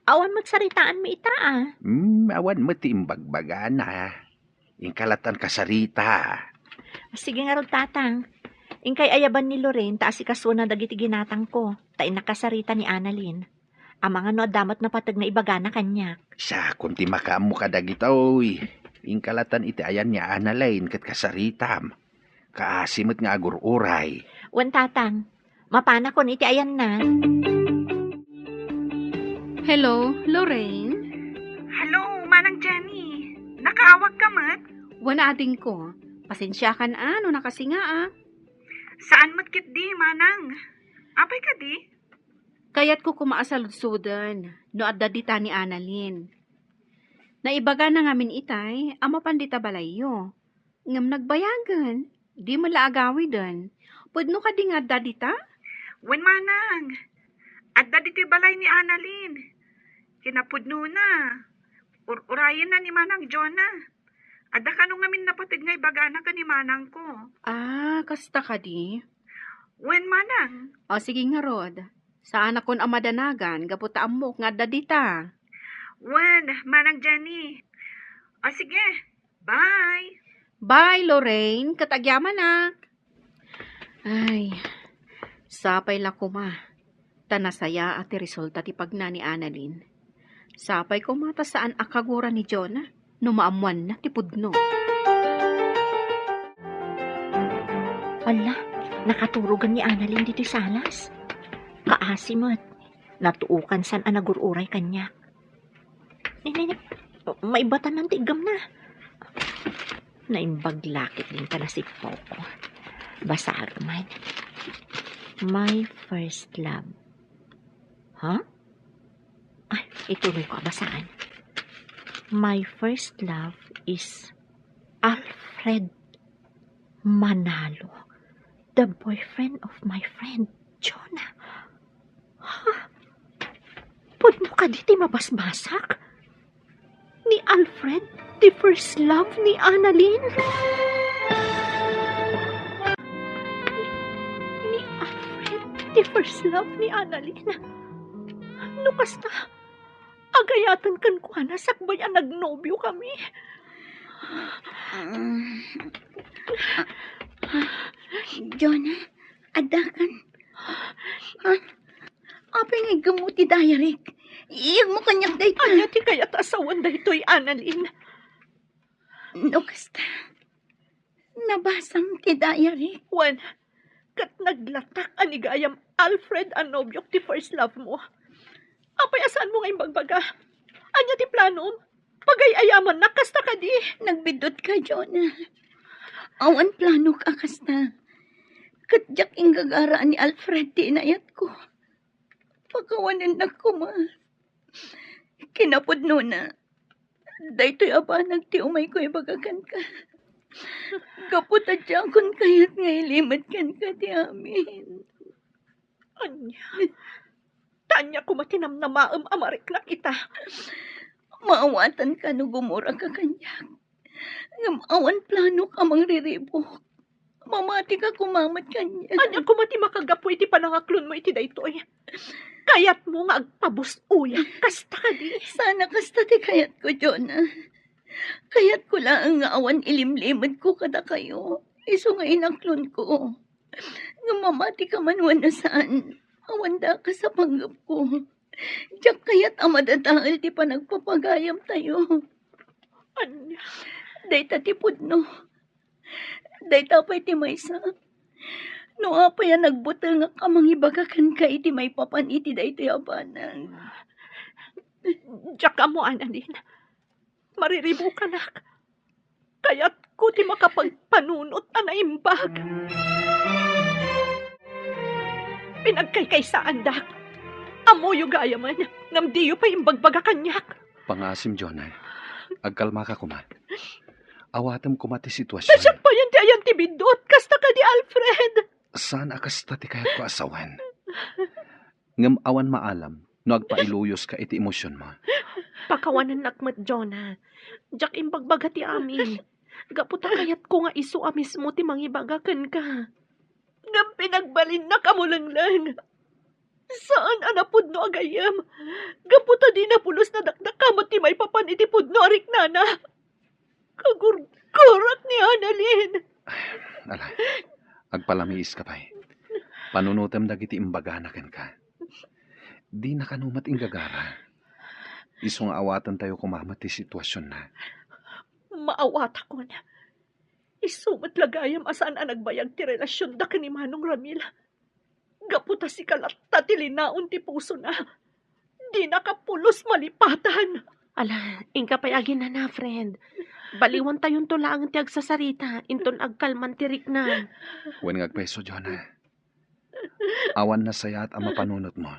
Speaker 3: Awan magsaritaan mi ita,
Speaker 2: Awan mo tiimbagbaga na. Ingkalatan ka sarita.
Speaker 3: Sige nga rod, tatang. Ingkay ayaban ni Lorraine, taas ikasuna dagiti ginatang ko. Tain nakasarita ni Annalyn. Ang mga no damat na patag na ibaga na kanyak.
Speaker 2: Sa kunti makamu ka dagitoy. Ingkalatan iti ayan ni Annalyn kat kasaritam. Kaasimot nga agur-uray.
Speaker 3: Wan, tatang. Mapana ko iti ayan na.
Speaker 8: Hello, Lorraine?
Speaker 7: Hello, Manang Jenny. Nakaawag ka mat?
Speaker 8: Wana ading ko. Pasensya kan ano nakasinga
Speaker 7: Saan matkit di, Manang? Apay ka di?
Speaker 8: Kayat ko kumaasaludsudan, no adda dita ni Annalyn. Naibaga na ngamin itay, ama pandita balayo. Ngam nagbayagan, di mo laagawi dan. Pudno ka di nga adda dita?
Speaker 7: Wen, Manang. Adda diti balay ni Annalyn. Kinapudno na. Urayan na ni Manang Jonah. Adda ka nung ngamin napatig nga ibagana ka ni Manang ko.
Speaker 8: Kasta ka di.
Speaker 7: Wen, Manang?
Speaker 8: O sige nga Rod, saan akon amadanagan, gaputa amok nga adda dita.
Speaker 7: Wen, Manang Jenny. O sige, bye.
Speaker 8: Bye, Lorraine. Katagyaman nak. Ay, sapay la kuma. Tanasaya at resulta ti pagna ni Annalyn. Sapay ko mata saan akagura ni Jonah. Numaamuan na ti pudno.
Speaker 3: Ala, nakaturugan ni Annalyn dito salas. Kaasimot. Natuukan san anagururay kanya. Maibatan ng tigam na. Naimbaglakit din ka na si Poco. Basag man. My first love. Ha? Ay, ituloy ko. Basaan. My first love is Alfred Manalo, the boyfriend of my friend Jonah. Ha? Pud mo ka diti mabasbasak? Ni Alfred, the first love ni Annalyn? Ni Alfred, the first love ni Annalyn? Nukas na, agayatan kan ko na sakbay ang nagnobyo kami.
Speaker 4: Jonah, adakan. Apay nga gamuti dayarik. Iyag mo kanyak dayta.
Speaker 3: Anya ti kayat asawan daytoy Annalyn.
Speaker 4: No, kasta. Nabasam ti dayarik.
Speaker 3: Juan, kat naglatak anigayam Alfred anobyok ti first love mo. Apay asan mo ngayong bagbaga? Anya ti planom? Pagay-ayaman na kasta ka di.
Speaker 4: Nagbidot ka, Jonah. Awan plano ka, kasta. Katjak inggagara ni Alfred ti inayat ko. Pagkawanan na ko, ma. Kinapudno na. Daytoy abanag ti umay ko ibagakan ka. Kaputa diyakon kayat nga ilimad kan ka ti amin.
Speaker 3: Anya, tanya ko matinam na maam amariklak ita.
Speaker 4: Maawatan ka no gumura ka kanyak. Ngamawan plano ka mang riribok. Mamati ka kumamat kanya.
Speaker 3: Anya kumati makagapu iti panangaklon mo iti daytoy. Kayat mo nga agpabus uya. Kasta ka di.
Speaker 4: Sana kasta ti kayat ko, Jonah. Kayat ko lang nga awan ilimlimad ko kada kayo. Iso nga inaklon ko. Nga mamati ka man na saan. Awan da ka sa panggap ko. Diyak kayat amadadahal ti panagpapagayam tayo.
Speaker 3: Anya.
Speaker 4: Dayta ti pudno. Dayta pa'y ti maysa. No apay nagbutang nga kamang ibagakan ka iti may papan iti daytoy abanan.
Speaker 3: Diyak ka mo, Annalyn. Mariribo ka na. Kaya't ko ti makapagpanunot anaimbag. Pinagkaykaysaan dak. Amoyo gaya man. Namdiyo pa imbagbaga kanyak.
Speaker 2: Pangasim, Jonah. Agkalma ka kuma. Awatam kuma ti sitwasyon.
Speaker 3: Nasyak pa yan ti ayan ti bidot. Kasta ka di Alfred.
Speaker 2: Saan akasta ti kayat ko asawan? Ngam awan maalam, no agpailuyos ka iti emosyon mo.
Speaker 6: Pakawanan nakmat, Jonah. Jak imbagbaga ti amin. Gaputa kayat ko nga isu mismo ti mangibagakan ka.
Speaker 3: Ngam pinagbalin na kamulanglang. Saan anapod no agayam? Gaputa di na pulos na dakdakamot ti may papan iti pudno arik nana. Kagurgurat ni Annalyn.
Speaker 2: Ala, agpalamiis ka pa'y. Panunutem dagiti imbaganakan ka. Di nakanumat ingagara. Isong awatan tayo kumamat ti sitwasyon na.
Speaker 3: Maawat ako na. Isumat lagayam asaan ang nagbayag ti relasyon da ni Manong Ramila. Gaputa si Kalata ti linaon ti puso na. Di nakapulos malipatan.
Speaker 6: Ala, ingka payagin na, friend. Baliwan tayon tulaang ti agsasarita. Inton agkalman ti riknan.
Speaker 2: Wen ngagpeso, Jonah. Awan na sayat ang mapanunot mo.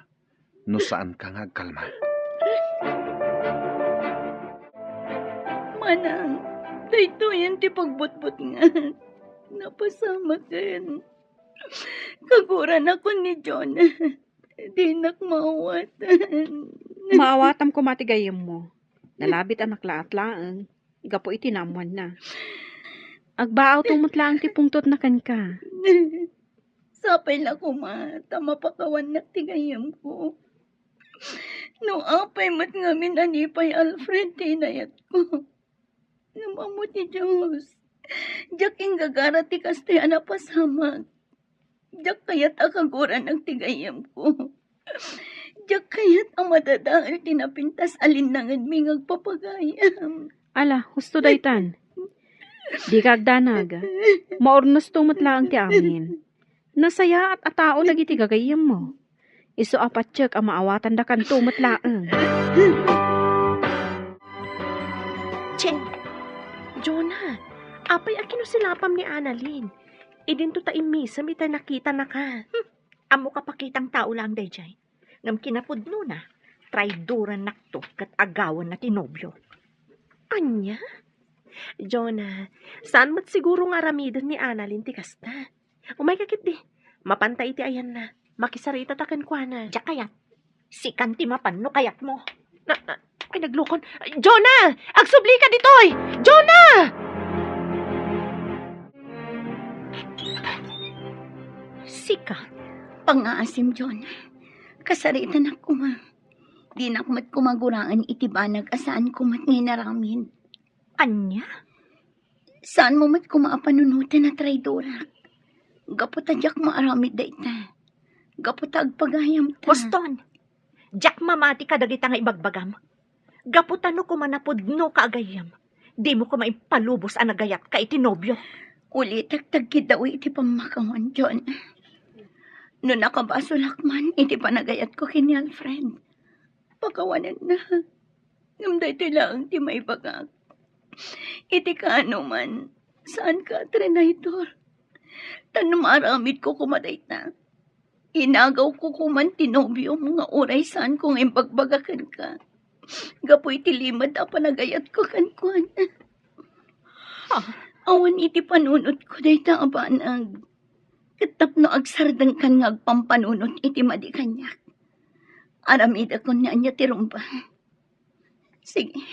Speaker 2: No saan ka ngagkalma.
Speaker 4: Manang, dayto yan ti pagbutbut nga. Napasama kan. Kaguran ako ni Jonah. Di nakmawatan.
Speaker 8: Maawatam ko matigayam mo. Nalabit ang naklaat-laang. Gapo itinamuan na. Agbaaw tumutlaang ti pungtot na kan ka.
Speaker 4: Sapay la ko tama pakawan na tigayam ko. No apay mat ngamin anipay Alfred tinayat ko. Namamo ti Diyos. Diyak gagara ti kastay anapasamag. Diyak kayat akaguran ang tigayam ko. Diyak kayat ang madadahal tinapintas alinangan mi ngagpapagayam.
Speaker 8: Ala, husto daytan. Di kagdanag. Maornos tumutlaang ti amin. Nasaya at atao dagiti gagayam mo. Iso apatsyak ang maawatan da kan tumutlaang.
Speaker 3: Che,
Speaker 6: Jonah, apay akino silapam ni Annalyn. Idinto ta imisam ita nakita na ka.
Speaker 3: amo kapakitang tao lang dayjay. Ngam kinapudno na. Traidoran nakto kat agawan na tinobyo.
Speaker 6: Anya? Jonah, saan mo't siguro nga ramidan ni Annalyn ti kasta? Umay kakit di. Mapantay ti ayan na. Makisarita takan kwa na.
Speaker 3: Diyak kayat. Si kanti mapanno kayat mo.
Speaker 6: Ay, naglukon. Jonah! Agsubli ka ditoy! Jonah!
Speaker 3: Sika.
Speaker 4: Pangaasim, Jonah. Kasaritan ako ma. Di nakmat kumaguraan itibanag asaan kumat nginaramin.
Speaker 3: Anya?
Speaker 4: Saan mo mat kumaapanunutan na traidorak? Gaputadyak maaramid da ita. Gaputag pagayam ta.
Speaker 3: Boston. Diyak mamati ka dagita nga ibagbagam. Gaputano ko manapudno ka agayam. Di mo ko maipalubos ang nagayat ka itinobyo.
Speaker 4: Ulit tagtagkid daw iti pamakawan, John. No nakabasulak man, iti panagayat ko kini Alfred. Pakawanan na. Ngamday ito lang ti may bagag. Iti ka ano man, saan ka, Trinaitor? Tanamaramid ko kumaday na. Inagaw ko kuman tinobyo mga oray saan kong impagbagakan ka. Gapoy ti limad a panagayat ko kankuan. Awan iti panunot ko day ta abanag. Katap no agsardang kan nga agpampanunot iti madi kanyak. Aramid ako na niya tirumba. Sige,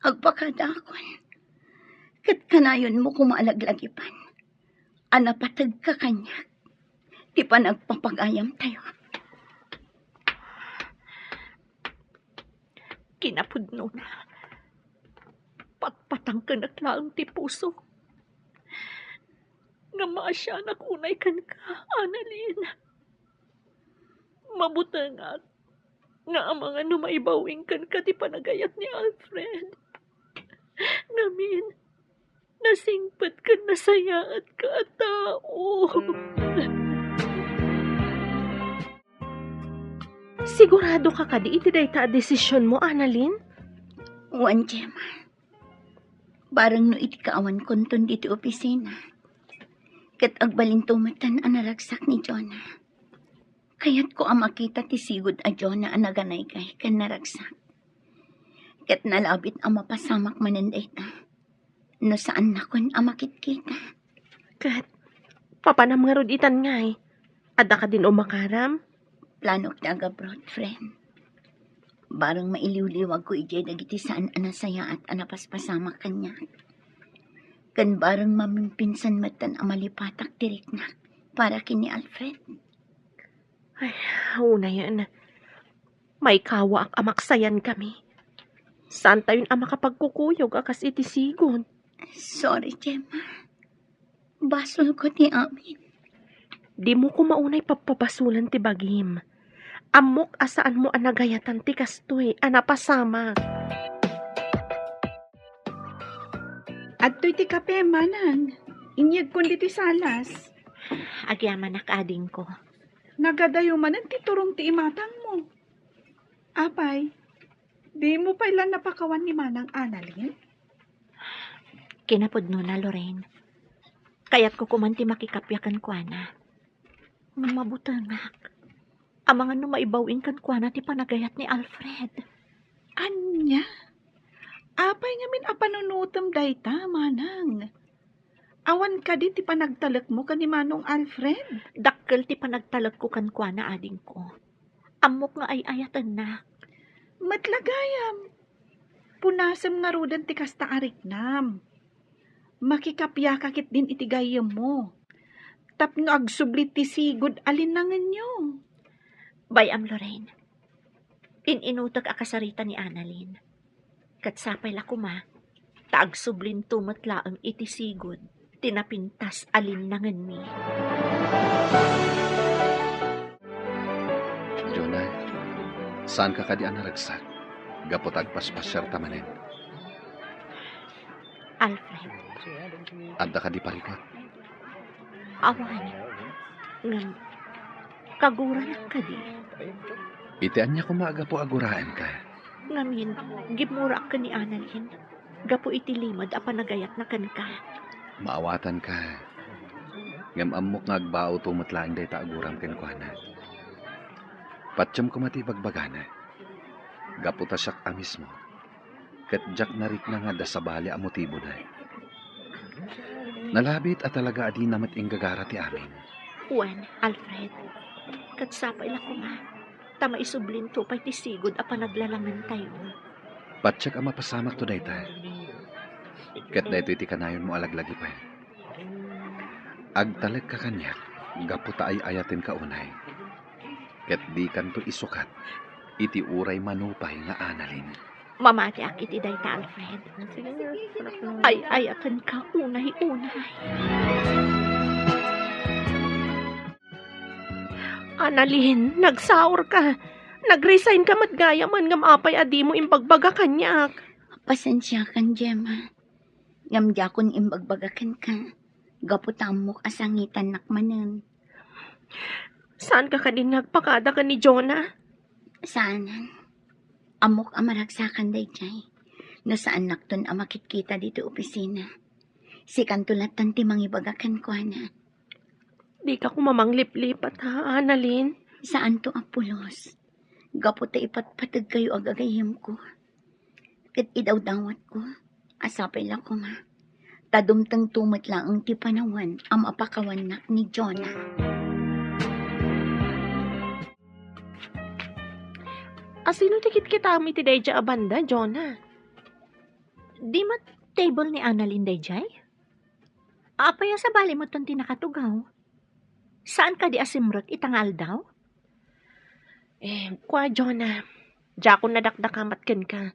Speaker 4: agpakada akon. Kat kanayon mo kumalaglagipan. Anapatag ka kanya. Di pa nagpapagayam tayo.
Speaker 3: Kinapudno na. Patpatang ka naklaang ti puso. Nga maasyanak unay kan ka, Annalyn. Mabutangat nga ang mga numaibawing kan ka ti panagayat ni Alfred. Ngamin, nasingpat ka, nasayaat ka at tao.
Speaker 6: Sigurado ka kadi iti dayta a desisyon mo, Annalyn?
Speaker 4: Wan, Gemma. Barang no iti kaawan konton diti opisina. Kat agbalintumatan ang naragsak ni Jonah. Kaya't ko ang makita ti sigod a Jonah ang naganay kay kan naragsak. Kat nalabit ang mapasamak manenday ta. No saan na kon ang makitkita.
Speaker 6: Kat, papanam nga rod itan ngay. Ada ka din umakaram?
Speaker 4: Planok na agabrod, friend. Barang mailiw-liwag ko ijay dagiti saan anasaya at anapaspasamak kanya. Kan barang mamimpinsan matan ang malipatak tirik na para kini Alfred.
Speaker 6: Una yan. May kawa ak amaksayan kami. Saan tayo ang makapagkukuyog akas iti sigon?
Speaker 4: Sorry, Gemma. Basol ko ti amin.
Speaker 6: Di mo ko maunay papabasulan ti bagim. Amok asaan mo anagayatan ti kastoy, anapasama.
Speaker 7: At to'y ti kape, manang. Inyag kundi ti salas.
Speaker 3: Agyaman nakading ko.
Speaker 7: Nagadayo man ang titurong ti imatang mo. Apay, di mo pa ilan napakawan ni manang Annalyn?
Speaker 3: Kinapudno na, Lorraine. Kaya't ko kumanti makikapyakan kwa na. Nung mabutangak, ang mga numaibawing kan kwa na ti panagayat ni Alfred.
Speaker 7: Anya? Apay ngamin apanunutom dayta, manang. Awan ka di ti panagtalak mo ka ni Manong Alfred.
Speaker 3: Dakkel ti panagtalag ko kan kwa na ading ko. Amok nga ay ayatan na.
Speaker 7: Matlagayam. Punasam nga rudan ti kasta ariknam. Makikapya kakit din itigayam mo. Tapno agsublit ti sigod alinangan nyo.
Speaker 3: Bayam, Lorraine. Ininutak akasarita ni Annalyn. Katsapay la kuma, taag sublin tumatla ang itisigod, tinapintas alinangan mi.
Speaker 2: Jonah, saan ka kadi naragsak? Gapot agpaspasyar tamanin.
Speaker 3: Alfred,
Speaker 2: Adda ka di parikot.
Speaker 3: awan, ngam, kaguran ka di.
Speaker 2: Itian niya kumaga po aguraan ka.
Speaker 3: Ngamin, gimura ka ni Annalyn. Gapo iti limad a panagayat na kan ka.
Speaker 2: Maawatan ka. Ngam amok nga agbao tumatlaing day taaguram ken kuana. Patsyam kumati bagbagana. Gaputa siyak amis mo. Ket jak narik na nga dasabali a motibo na. Nalabit at talaga adi namat inggagara ti amin.
Speaker 3: Juan, Alfred, katsapay la kuma. Tama isublin to pa'y tisigod a panaglalangan tayo.
Speaker 2: Patsyag ang mapasamak to dayta. Ket dayto iti kanayon mo alaglagi pa. Agtalag ka kanyak, gaputa ay ayatin ka unay. Ket di kanto isukat, iti uray manupay nga Annalyn.
Speaker 3: Mamati ak iti dayta, Alfred. Ay ayatan ka unay-unay.
Speaker 6: Annalyn, nagsaur ka. Nag-resign ka matgayaman ngam apay adi mo imbagbaga kanyak.
Speaker 4: Pasensya kan, Gemma. Ngamdya kon imbagbagakan ka. Gaputamok asangitan nakmanan.
Speaker 6: Saan ka din nagpakada ka ni Jonah?
Speaker 4: Saanan? Amok ang maragsakan dayjay. No saan nakton ang makitkita dito opisina. Si kantulatan ti mangibagakan ko na.
Speaker 6: Di ka kumamanglip-lipat ha, Annalyn?
Speaker 4: Saan to apulos? Gaputa ipatpatag kayo agagayim ko. Kat idaw-dawat ko. Asapay lang ko nga. Tadumtang tumat lang ang ti panawan ang mapakawanak ni Jonah.
Speaker 6: Asino tikit kita mi ti dayja abanda, Jonah?
Speaker 3: Di mat table ni Annalyn dayjay? Apay sa bali mo ton tinakatugaw? Saan ka di asimrot itangal daw?
Speaker 6: Kwa, Jonah. Diya ko nadakdakamat ken ka.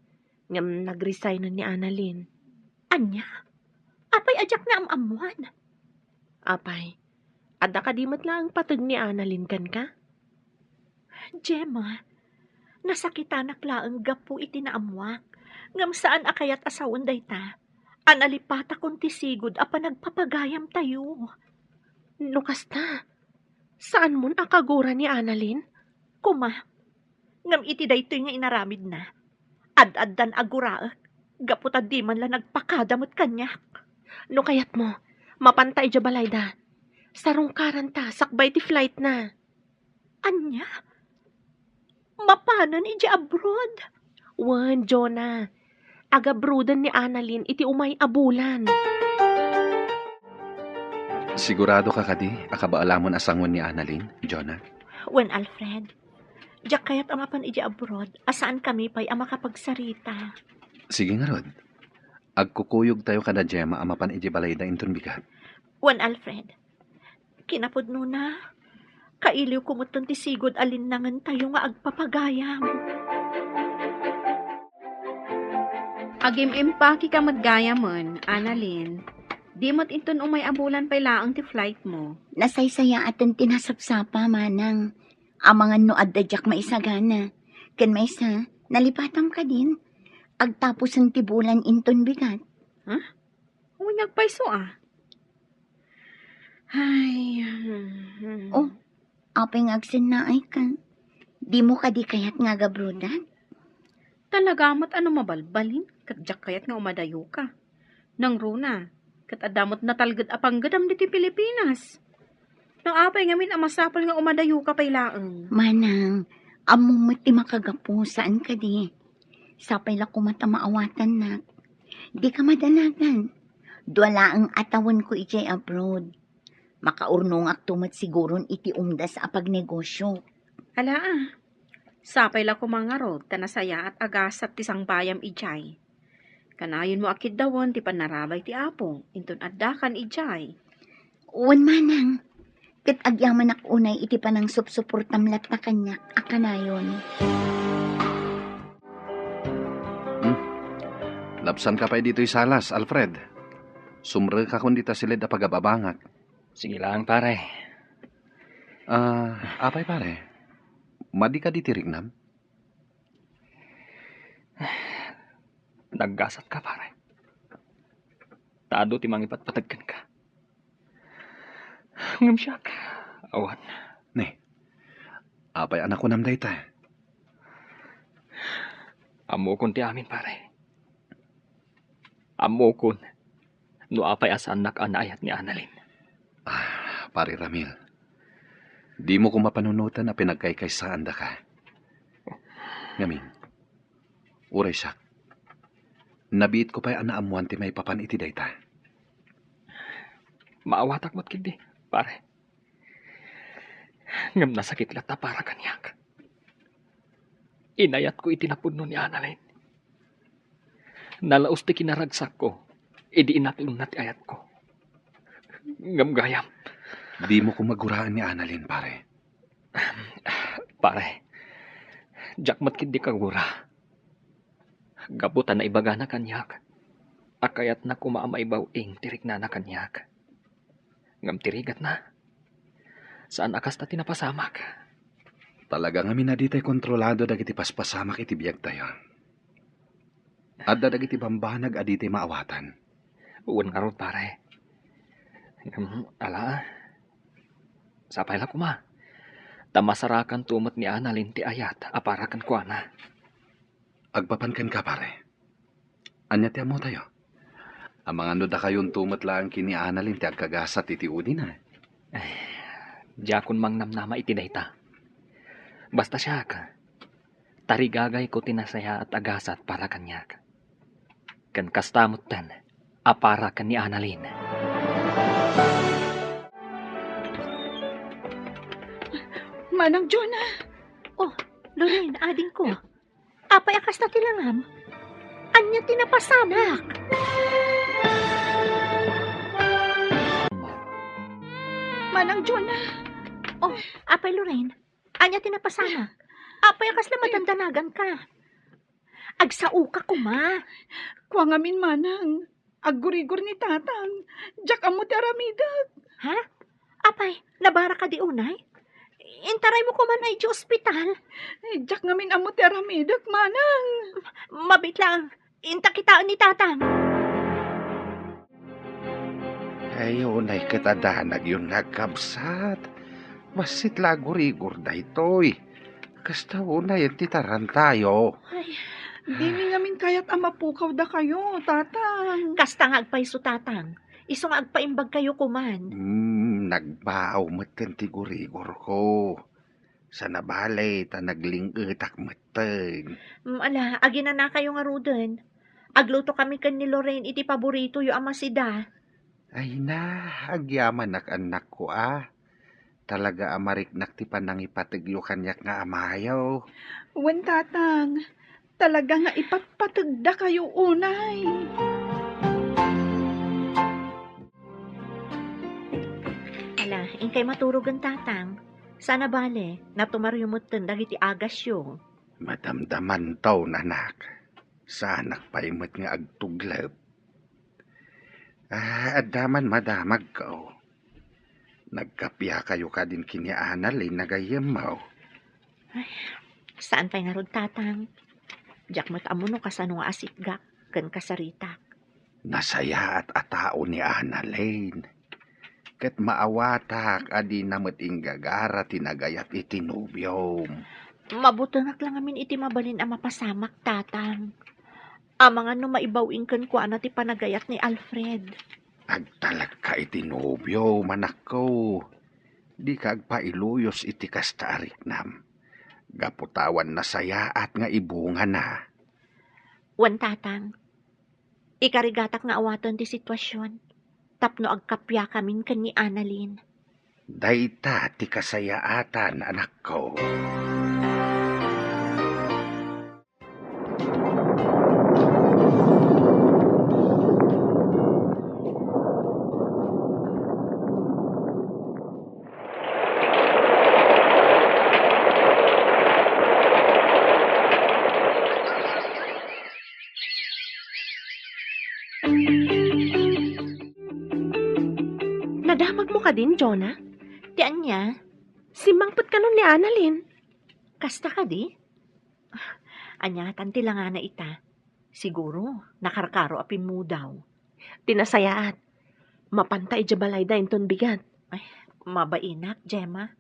Speaker 6: Ngam nag-resign na ni Annalyn.
Speaker 3: Anya? Apay ajak na amamuan.
Speaker 6: Apay, adda ka di matlang patag ni Annalyn kan ka?
Speaker 3: Gemma, nasakitanak laang gapu iti naamwak. Ngam saan akayat asawon dayta? Analipata kong tisigod apa nagpapagayam tayo.
Speaker 6: Lukas ta. Saan mon akagura ni Annalyn?
Speaker 3: Kuma, ngam iti daytoy nga inaramid na. Ad-addan aguraak, gaputa di man la nagpakadamot kanyak.
Speaker 6: No kayat mo, mapantay dya balayda. Sarungkaran ta, sakbay ti flight na.
Speaker 3: Anya? Mapanan iti abroad?
Speaker 6: Wan, Jonah. Agabrudan ni Annalyn iti umay abulan.
Speaker 2: Sigurado ka kadi, akabaalamon asangon ni Annalyn, Jonah?
Speaker 3: Wen Alfred, diyak kayat amapan iti abroad, asaan kami pa'y amakapagsarita.
Speaker 2: Sige nga rod. Agkukuyog tayo kada Gemma amapan iti balay da inton bigat.
Speaker 3: Wen Alfred, kinapudno na. Kailiw kumuton ti sigod alinangan tayo nga agpapagayam.
Speaker 8: Agim-impaki ka madgaya mon, Annalyn. Di mo't inton umay abulan pa'y laang ti flight mo.
Speaker 4: Nasaysaya atan tinasapsapa, manang. Amangan no adadyak maisagana. Ken maysa, nalipatam ka din. Agtapos ang tibulan inton bigat.
Speaker 8: Huwag nagpaiso ah. Ay,
Speaker 4: Oh, apeng agsin na ay ka. Di mo ka di kayat nga gabrudan?
Speaker 8: talaga mo't ano mabalbalin? Katjak kayat nga umadayo ka. Nang runa, kat adamot na talgad apanggadam diti Pilipinas. Nang apay ngamin amasapol nga umadayo ka pa'y laang.
Speaker 4: Manang, among ti makagapo, saan ka di? Sapay la kumata maawatan na. Di ka madalagan. Dwala ang atawan ko ijay abroad. Makaurnong aktumat siguron iti umdas apag negosyo.
Speaker 8: Ala sapay la kumangarod, tanasaya at agasat ti bayam ijay. Kanayon mo akid dawon ti panarabay ti apong, inton addakan ijay.
Speaker 4: Uwan manang, kat agyaman ak unay iti panang supsuportamlat na kanyak akanayon.
Speaker 2: Lapsan ka pa dito'y salas, Alfred. Sumre ka kung dita silid a pagababangak.
Speaker 5: Sige lang, pare.
Speaker 2: Apay pare. Madi ka ditirignam?
Speaker 5: Naggasat ka, pare. Taado ti mangipatpatagkan ka. Ngam siya ka. Awan.
Speaker 2: Apay anak ko nam dayta.
Speaker 5: Amokon ti amin, pare. Amokon. No apay as anak anayat ni Annalyn.
Speaker 2: Pare Ramil. Di mo ko mapanunutan na pinagkaykaysaan da ka. Ngamin. Uray siya. Nabiit ko pa'y anaamuan ti may papan iti dayta.
Speaker 5: Maawatak mo't kindi, pare. Ngam nasakit lata para kanyak. Inayat ko itinapudno ni Annalyn. Nalaos ti kinaragsak ko. Idi inatlong na ti ayat ko. Ngam gayam.
Speaker 2: Di mo ko maguraan ni Annalyn, pare.
Speaker 5: Pare, jakmat kindi kagura. Gabutan na ibaga na kanyak. Akayat na kumaamaibaw ing tirik na kanyak. Ngam tirigat na. Saan akas na tinapasamak?
Speaker 2: Talaga nga minaditay kontrolado dagiti paspasamak iti biyag tayo. Adda dagiti bambanag aditay maawatan.
Speaker 5: Uwan nga ron, pare. Ala, sapay la kuma. Tamasarakan tumot ni Annalyn ti ayat, aparakan ko na.
Speaker 2: Agpapankan ka, pare. Anya ti amo tayo. Amang ano da kayon tumot lang kini Annalyn ti agkagasat iti udi na.
Speaker 5: Diyakon mang namnama iti dayta. Basta siya ka. Tarigagay ko tinasaya at agasat para kanyak. Kan kastamot tan, aparakan ni Annalyn.
Speaker 7: Manang Jonah,
Speaker 3: Lorraine, ading ko. Apay akas na tilangam. Anya tinapasamak.
Speaker 7: Manang Jonah.
Speaker 3: Apay Lorraine, anya tinapasana. Apay akas na madandanagan ka. Agsao ka kuma.
Speaker 7: Kuha ngamin manang. Aggurigor ni tatang. Jak amo ti aramida.
Speaker 3: Ha? Apay, nabara ka di unay? Intaray mo kuman ay di ospital.
Speaker 7: Jak ngamin amo ti aramida, manang.
Speaker 3: Mabit lang. Inta kitaan ni tatang.
Speaker 2: Ayun ay katadanag yun nagkabsat. Basit lagurigor da ito'y. Kasta unay ang titaran tayo.
Speaker 7: Di mi ngamin kayat amapukaw da kayo, tatang.
Speaker 3: Kasta nga agpay su tatang. Iso nga agpaimbag kayo kuman.
Speaker 2: Nagbaaw matan ti gurigor ko. Sa nabalay ta naglingitak matan.
Speaker 3: Ala, agina na kayo nga ruden. Agluto kami kan ni Lorraine iti paborito yu amasida.
Speaker 2: Ay na, agyaman anak ko Talaga amariknak ti panangipatigyo kanyak nga amayaw.
Speaker 7: Wen tatang, talaga nga ipagpatagda kayo unay.
Speaker 3: Ala, inkay maturog ang tatang. Sana bale, na tumaryumutan dagiti agas yung.
Speaker 2: Madamdaman taw nanak. Sa anak paimat nga agtuglab. Adaman madamag ka. Nagkapya kayo ka din kini Annalyn nagayam mo.
Speaker 3: Saan pa'y nga rod tatang? Diyak matamo no kasano nga asikgak, kan kasarita.
Speaker 2: Nasaya at atao ni Annalyn. Kat maawatak adi namat inggagara tinagayat itinubyom.
Speaker 3: Mabutanag lang amin iti mabalin ang mapasamak tatang. Amangan no maibawing kan ko ano ti panagayat ni Alfred.
Speaker 2: Agtalag ka itinubyo, manak ko. Di ka agpailuyos iti kastarik nam. Gaputawan na saya at nga ibunga na.
Speaker 3: Wan tatang, ikarigatak nga awaton ti sitwasyon. Tapno agkapya kamin kan ni Annalyn.
Speaker 2: Dayta ti kasayaatan, anak ko.
Speaker 6: Nadamag mo ka din, Jonah?
Speaker 3: Tiyan niya,
Speaker 6: Simangpot ka nun ni Annalyn.
Speaker 3: kasta ka di? Anya, tanti lang nga na ita. Siguro, nakarakaro apin mo daw.
Speaker 6: Tinasayaat. Mapantay jabalay da inton bigat.
Speaker 3: Mabainak, Gemma.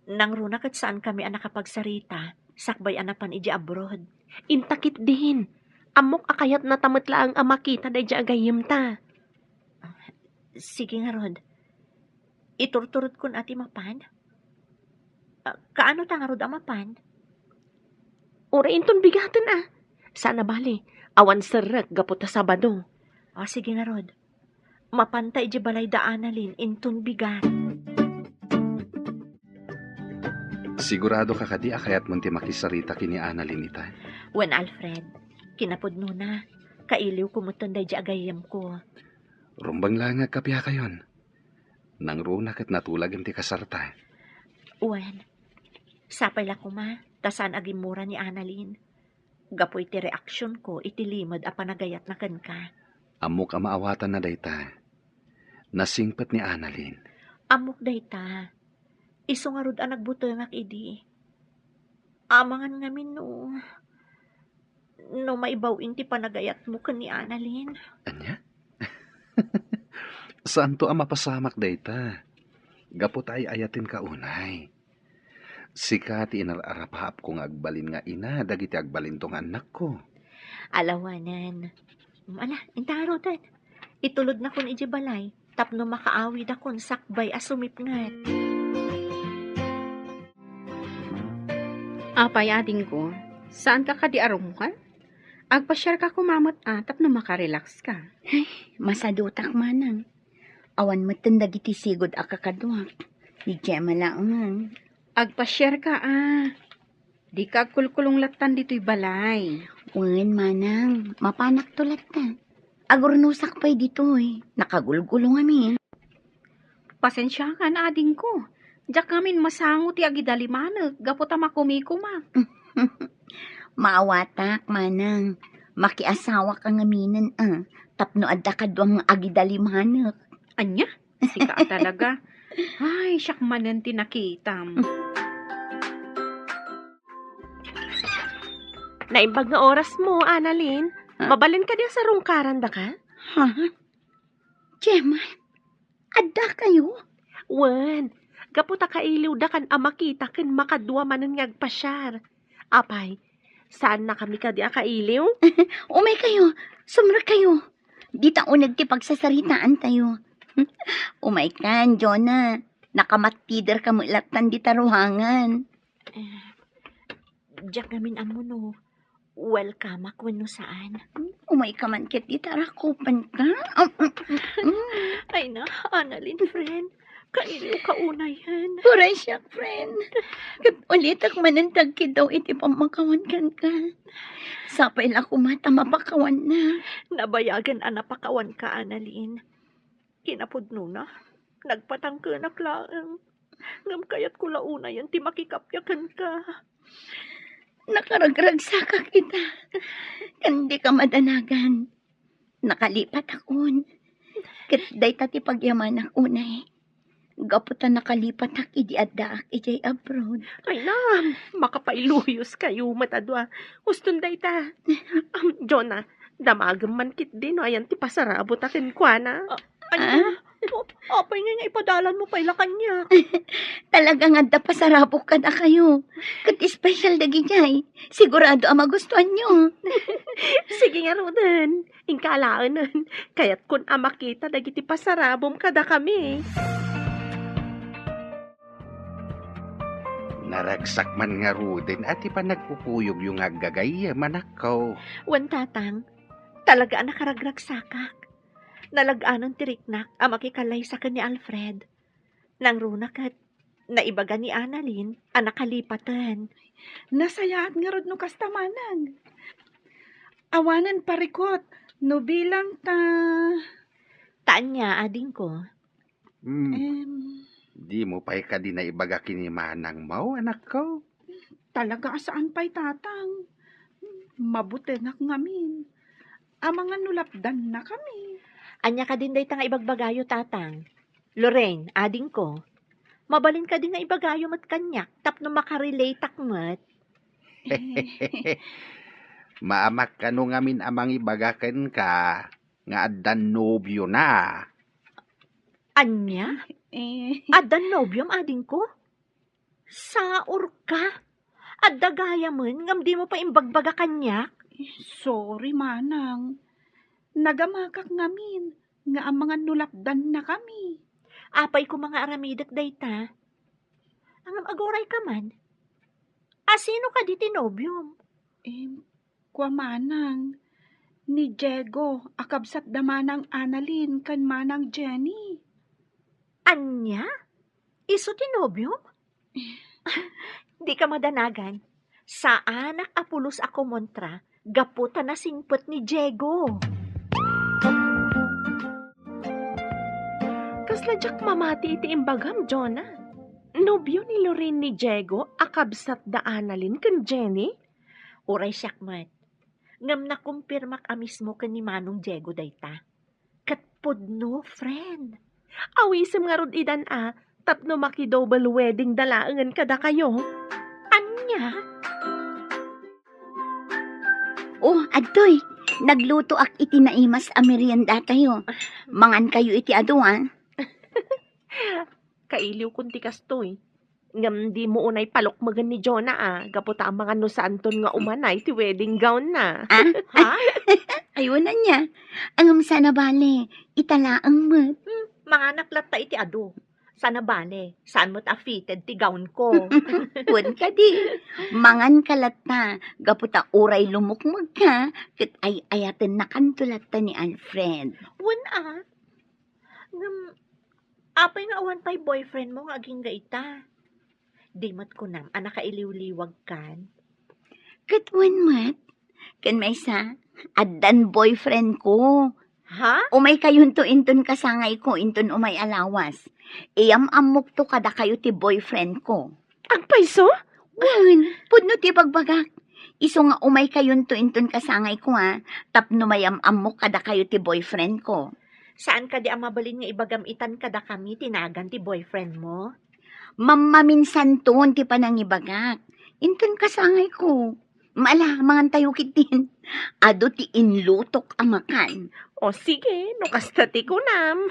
Speaker 3: Nang runak at saan kami ang nakapagsarita, sakbay anapan iji abroad.
Speaker 6: Intakit din. Amok akayat na tamatla ang amakita da ija agayim ta.
Speaker 3: Sige nga, Rod. Iturturot kun ati mapan? Kaano ta nga, Rod, amapan?
Speaker 6: Ura inton bigatan Sana bali, awan serak gaputa Sabado.
Speaker 3: Sige nga, Rod. Mapantay iji balay da Annalyn, inton bigat.
Speaker 2: Sigurado ka kadi akayat munti makisarita kini Annalyn ita.
Speaker 3: Wen Alfred, kinapudno na. Kailiw kumuton da iji agayem ko.
Speaker 2: Rumbang lang agkapya kayon. Nang runak at natulag ti kasarta.
Speaker 3: Wen, sapay la kuma, tasan agimura ni Annalyn. Gapoy ti reaksyon ko, itilimod a panagayat na kan ka.
Speaker 2: Amok ang maawatan na dayta. Nasingpat ni Annalyn.
Speaker 3: Amok dayta. Iso nga rod ang nagbutangak idi. Amangan ngamin no maibawing ti panagayat mo kan ni Annalyn.
Speaker 2: Anya? Saan to ang mapasamak dayta? Gapot ay ayatin ka unay. Sikati inararapap kung agbalin nga ina, dagiti agbalin tong anak ko.
Speaker 3: Alawanan. Ala, intarotan. Itulod na kun iji balay. Tapno makaawid akon sakbay asumip ngat.
Speaker 8: Apay ading ko, saan ka kadiarumukan? Agpasyar ka kumamot tapno makarelax ka.
Speaker 4: Masadutak manang. Awan matan dagiti sigod akakaduak. Di Gemma lang.
Speaker 8: Agpasyar ka Di ka kulkulong latan dito'y balay.
Speaker 4: Wen manang, mapanak tulat na. Agurnusak pa'y dito Nakagulgulong amin.
Speaker 8: Pasensya ka na ading ko. Diyak kamin masango ti agidalimanag. Gaputa makumikuma.
Speaker 4: Maawatak, manang. Makiasawa ka ngaminan, Tapno adda ka duwang agidalimanak.
Speaker 8: Anya? Sika talaga. Ay, siyak manan tinakitam.
Speaker 6: Naimbag nga oras mo, Annalyn. Mabalin ka din sa rungkaran da ka?
Speaker 4: Ha? Gemma, adda kayo?
Speaker 6: Wen, gaputa ka iliw da kan amakita ken makadwa manan ngagpasyar. Apay, saan na kami ka di akailiw?
Speaker 4: Umay kayo, sumra kayo. Di taunag ti pagsasaritaan tayo. Umay kan, Jonah. Nakamatider ka mo ilatan di taruhangan.
Speaker 3: Diyak namin amo no. Welcome ako no saan.
Speaker 4: Umay ka man kit di tarakupan ka.
Speaker 3: Ay na, Annalyn, friend. Kailiw ka unayan.
Speaker 4: Puray siya, friend. Kat ulit ak manantag daw iti pamakawan kan ka. Sapay la kumata mapakawan na.
Speaker 3: Nabayagan anapakawan ka, Annalyn. Kinapudno na. Nagpatangkanak laang. Ngam kayat ko launa yan, ti makikapyakan ka.
Speaker 4: Nakaragragsa ka kita. Kandi ka madanagan. Nakalipat akon. Kat day tati pagyaman ako na Gaputan nakalipat ak idi adda ak ijay abroad.
Speaker 6: Ay na, makapailuyos kayo matadwa. Guston day ta. Jonah, damagam man kit din, no? Ayan ti pasarabot akin kwa na.
Speaker 3: Ano? Apay nga ipadalan mo pala kanya.
Speaker 4: Talagang adda pasarabok ka na kayo. Kat special dagi jay. Sigurado ang magustuhan nyo.
Speaker 6: Sige nga Roden, ingkalaan nun. Kaya't kun amakita dagiti pasarabom kada kami.
Speaker 2: Naragsak man nga Ruden at ipa nagpupuyog yung agagay manakaw.
Speaker 3: Wan tatang, talaga nakaragragsakak. Nalagaanan tiriknak ang makikalay sa ni Alfred. Nang runak at naibaga ni Annalyn ang nakalipatan.
Speaker 7: Nasayaan nga rod no kastamanan. Awanan parikot, no bilang ta...
Speaker 3: Taan niya, ading ko.
Speaker 2: Di mo pa'y ka di na ibaga kinimanang mau, anak ko.
Speaker 7: Talaga saan pa'y tatang? Mabuti nak ngamin. Ang mga nulapdan na kami.
Speaker 3: Anya ka din day tanga ibagbagayo tatang. Lorraine, ading ko. Mabalin ka din nga ibagayo mat kanyak, tapno makarelate akmat.
Speaker 2: Maamak ka no ngamin amang ibagakan ka, nga addan nobyo na.
Speaker 3: Anya? Adan nobyom ading ko? Saor ka? Adda gaya man, ngam di mo pa imbagbaga kanyak?
Speaker 7: Sorry, manang. Nagamakak ngamin nga ang mga nulapdan na kami.
Speaker 3: Apay ko mga aramidak dayta. Angam agoray ka man. Asino ka di tinobyom?
Speaker 7: Kwa manang. Ni Diego, akabsat da manang Annalyn kan manang Jenny.
Speaker 3: Anya? Iso tinobyom? Di ka madanagan. Sa anak apulos ako montra, gaputa na singpot ni Diego.
Speaker 6: Kasladyak mamati iti imbagam, Jonah. Nobyo ni Lorraine ni Diego, akabsat da Annalyn kan Jenny?
Speaker 3: Uray siyakmat. Ngam na kumpirmak a mismo kan ni Manong Diego dayta. Katpudno, friend.
Speaker 6: Awisem nga rod idan tapno maki-double wedding dalaangan kada kayo.
Speaker 3: Anya?
Speaker 4: Oh, adtoy. Nagluto ak iti naimas a merienda tayo. Mangan kayo iti ado,
Speaker 6: Kailiw kunti kastoy. Ngam di mo unay palokmagan ni Jonah gaputa ang mga nusanton nga umanay ti wedding gown na.
Speaker 3: Ha?
Speaker 4: Ayun na niya. Angam sana bale. Italaang mat.
Speaker 3: Mga naklat ta iti ado. Sana bale, saan mo't affitted ti gown ko?
Speaker 4: Huwag ka di. Mangan kalat na. Gaputa uray lumukmag ka. Kat ay ayatin na kantulat ta ni Alfred.
Speaker 3: Wan apay nga awan pa'y boyfriend mo nga aging gaita. Di mat ko nam, anak kailiw-liwag kan.
Speaker 4: Katwan mat. Kan may sa, addan boyfriend ko.
Speaker 3: Ha?
Speaker 4: Umay kayun to inton kasangay ko, inton umay alawas. Iyam amok to kada kayo ti boyfriend ko.
Speaker 6: Ang paiso?
Speaker 4: Wan, pudno ti pagbagak. Iso nga umay kayun to inton kasangay ko ha. Tapno mayam amok kada kayo ti boyfriend ko.
Speaker 3: Saan ka di amabalin nga ibagamitan kada kami tinagan ti boyfriend mo?
Speaker 4: Mamaminsan ton ti panangibagak. Inton kasangay ko. Maala, mga tayo kitin. Ado ti inlutok amakan.
Speaker 6: O sige, no kasta ti kunam.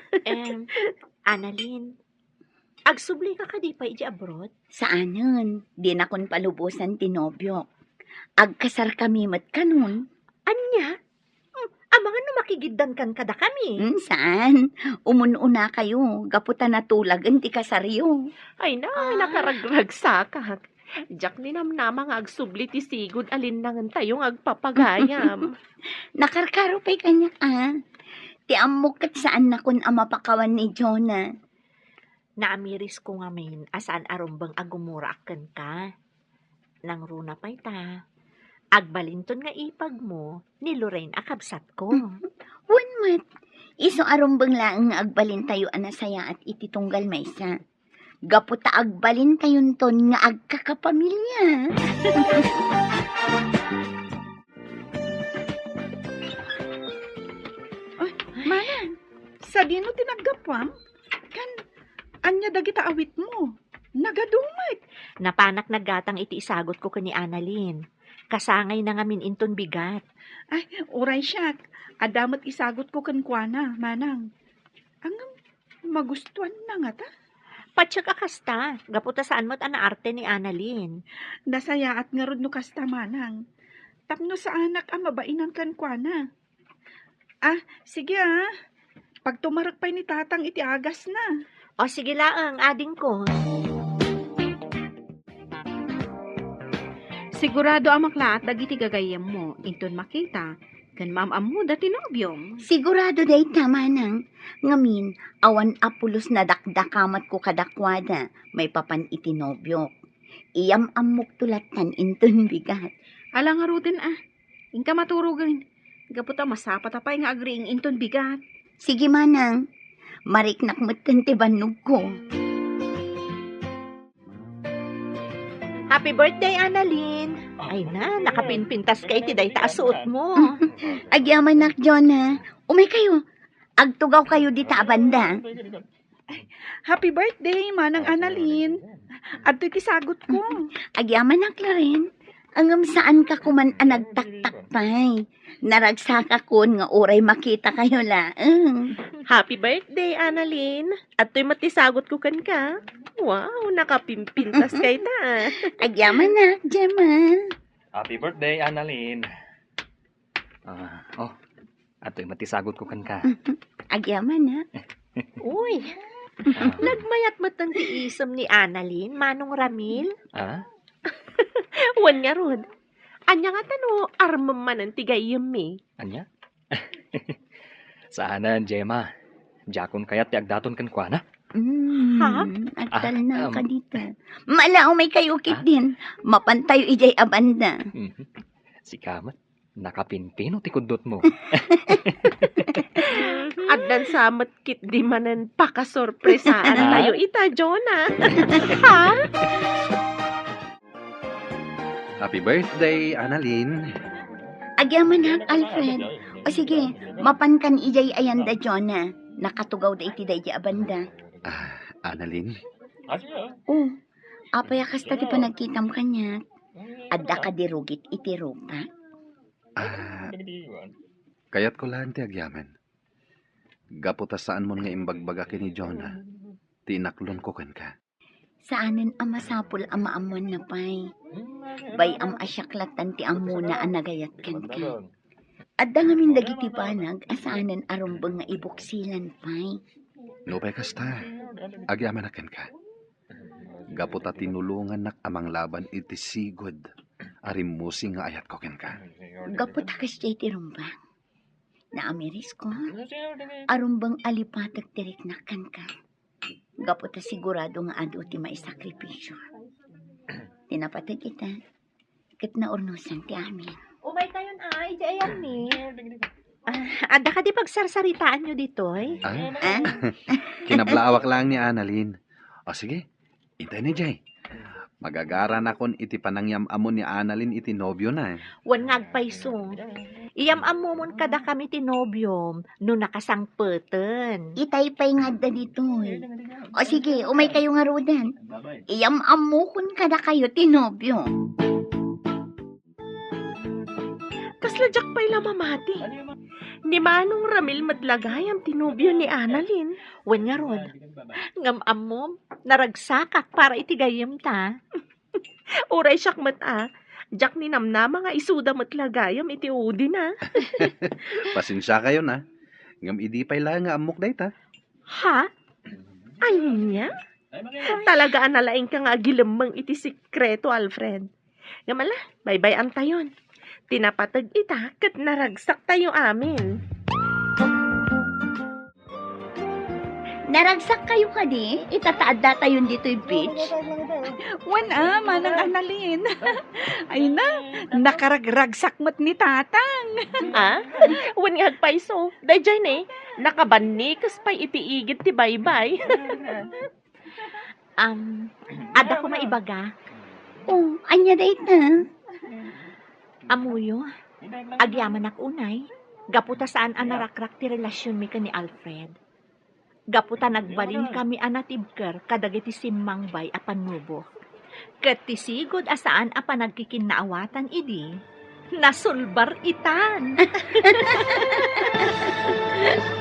Speaker 3: Annalyn, agsubli ka di pa iti abroad?
Speaker 4: Saanan? Di na kon palubusan ti nobyo. Agkasar kami mat kanon.
Speaker 3: Anya? Amangan no makigiddan kan kada kami.
Speaker 4: Saan? Umununa kayo. Gaputan na tulagan ti kasaryo.
Speaker 6: Ay na, nakaragrag sakak. Jack ni namnama nga agsubli ti sigod alinlangan tayong agpapagayam.
Speaker 4: Nakarkaro pa'y kanya Ti amok kat saan na kun amapakawan ni Jonah.
Speaker 3: Naamiris ko nga main asaan arumbang agumurakan ka. Nang runa pa'y ta. Agbalinton nga ipag mo ni Lorraine akabsat ko.
Speaker 4: Wanmat, iso arumbang laang nga agbalin tayo anasaya at ititunggal maysa. Gaputa agbalin tayon ton nga agkakapamilya.
Speaker 7: Manang, sa dino tinaggapam? Kan, anya dagita awit mo. Nagadumay.
Speaker 3: Napanak naggatang iti isagot ko kani Annalyn. Kasangay na ngamin inton bigat.
Speaker 7: Ay, uray siya. Adamat isagot ko kankwana, manang. Ang magustuhan na nga ta.
Speaker 3: Patsyak akasta, gaputa saan mo't anaarte ni Annalyn.
Speaker 7: Nasaya at nga rod no kasta manang. Tapno sa anak mabainan kankwana. Sige Pag tumarak pa'y ni tatang iti agas na.
Speaker 3: O sige laang, ading ko.
Speaker 8: Sigurado ang maklaat dagiti gagayam mo. Inton makita, kan maam-amu dati nobyong.
Speaker 4: Sigurado day tama nang. Ngamin, awan apulos na dakdakamat ko kadakwada. May papan itinobyo. Iyam amok tulatan inton bigat.
Speaker 8: Alang nga rutin Ingka maturugan. Gaputa masapat apay nga agriing inton bigat.
Speaker 4: Sige manang, mariknak mo't kantibanog ko.
Speaker 3: Happy birthday, Annalyn! Ay na, nakapinpintas ka iti day taasuot mo.
Speaker 4: Agyaman nak, Jonah. Umay kayo. Agtugaw kayo dita abanda.
Speaker 7: Happy birthday, manang Annalyn. At iti sagot ko.
Speaker 4: Agyaman nak, Laren. Angam saan ka kuman nagtaktak pa'y. Naragsaka kun nga oray makita kayo la.
Speaker 6: Happy birthday, Annalyn. At to'y matisagot ko kan ka. Wow, nakapimpintas kay ta.
Speaker 4: Agyaman nak, Gemma.
Speaker 5: Happy birthday, Annalyn. Ato'y matisagot ko kan ka.
Speaker 4: Agyaman nak.
Speaker 3: Uy, nagmayat matang tiisam ni Annalyn, Manong Ramil.
Speaker 6: Wan nga rod. Anya nga tano, armam man ang tigayam
Speaker 5: Anya? Saanan, Gemma. Jakon kayat ti agdaton kan kwa na?
Speaker 3: Ha?
Speaker 4: Agtal na ka dito. Malao may kayukit din. Mapantayo ijay abanda.
Speaker 5: Si Kamat, nakapinpino ti kudot mo.
Speaker 6: At dan samat kit di manan pakasorpresaan tayo ita, Jonah. Ha?
Speaker 2: Happy birthday, Annalyn.
Speaker 4: Agyaman nak, Alfred. O sige, mapankan ijay ayanda, Jonah. Nakatugaw da iti day abanda.
Speaker 2: Annalyn,
Speaker 4: Apaya kasta ti panagkitam kanya. Adda ka dirugit iti rupa.
Speaker 2: kayat ko lang ti agyaman. Gaputa saan mo nga imbagbagakin ni Jonah. Tinaklon ko kan ka.
Speaker 4: Saanan amasapul amaamon na pay. Bay asyaklatan ti amuna anagayat kan ka. Adda ngamin dagiti panag asaanan arumbang nga ibuksilan pay.
Speaker 2: Nupay kasta, agyaman na kan ka. Gaputa tinulungan nak amang laban iti sigod. Arimusing nga ayat ko kan ka.
Speaker 4: Gapot hakas jay ti rumbang. Naamiris ko, arumbang alipatag tirik na kan ka. Gapot na sigurado nga ado ti maisakripisyo. Tinapatag kita, kat na urnusan ti amin.
Speaker 3: Umay tayon ay, di ayan ni. Ada ka di pagsarsaritaan nyo dito eh.
Speaker 4: Ah?
Speaker 2: Kinablaawak lang ni Annalyn. O sige, itay ni Jay. Magagara na kon iti panangyam amon ni Annalyn iti nobyo na eh.
Speaker 3: Wan ngagpaiso. Iyam amumon kada kami tinobyom no nakasangpeten.
Speaker 4: Itay-pay nga da dito eh. O sige, umay kayo nga rodan. Iyam-amukon kada kayo tinobyo.
Speaker 6: Kasla jak pa'y lamamati. Ni Manong Ramil madlagay ang tinubyo ni Annalyn.
Speaker 3: Wan nga rod. Ngam amom, naragsakak para itigayam ta.
Speaker 6: Uray siyak mata. Jak ni namnama nga isuda matlagayam iti udi na.
Speaker 2: Pasensya kayo na. Ngam idi pa'y lang nga amok dayta.
Speaker 6: Ha? Ayun niya? Talaga analaing ka nga gilamang iti sikreto, Alfred. Ngamala, bye-bye ang tayon. Tinapatag ita kat naragsak tayo amin.
Speaker 4: Naragsak kayo ka di? Itataad na tayo dito yung beach.
Speaker 7: Wan manang Annalyn. Ay na, nakaragragsak mo't ni tatang.
Speaker 6: Ah? Wan nga agpaiso. Dayjay eh. Nakabani kas pa'y ipiigit ti bye-bye.
Speaker 3: Ada ko maibaga.
Speaker 4: Oh, anya date na.
Speaker 3: Amuyo, agyaman ak unay. Gaputa saan ang narakrak ti relasyon mi ka ni Alfred. Gaputa nagbalin kami anatibker kadagiti simangbay a panubo. Ket ti sigod asaan a panagkikinaawatan idi. Nasulbar itan.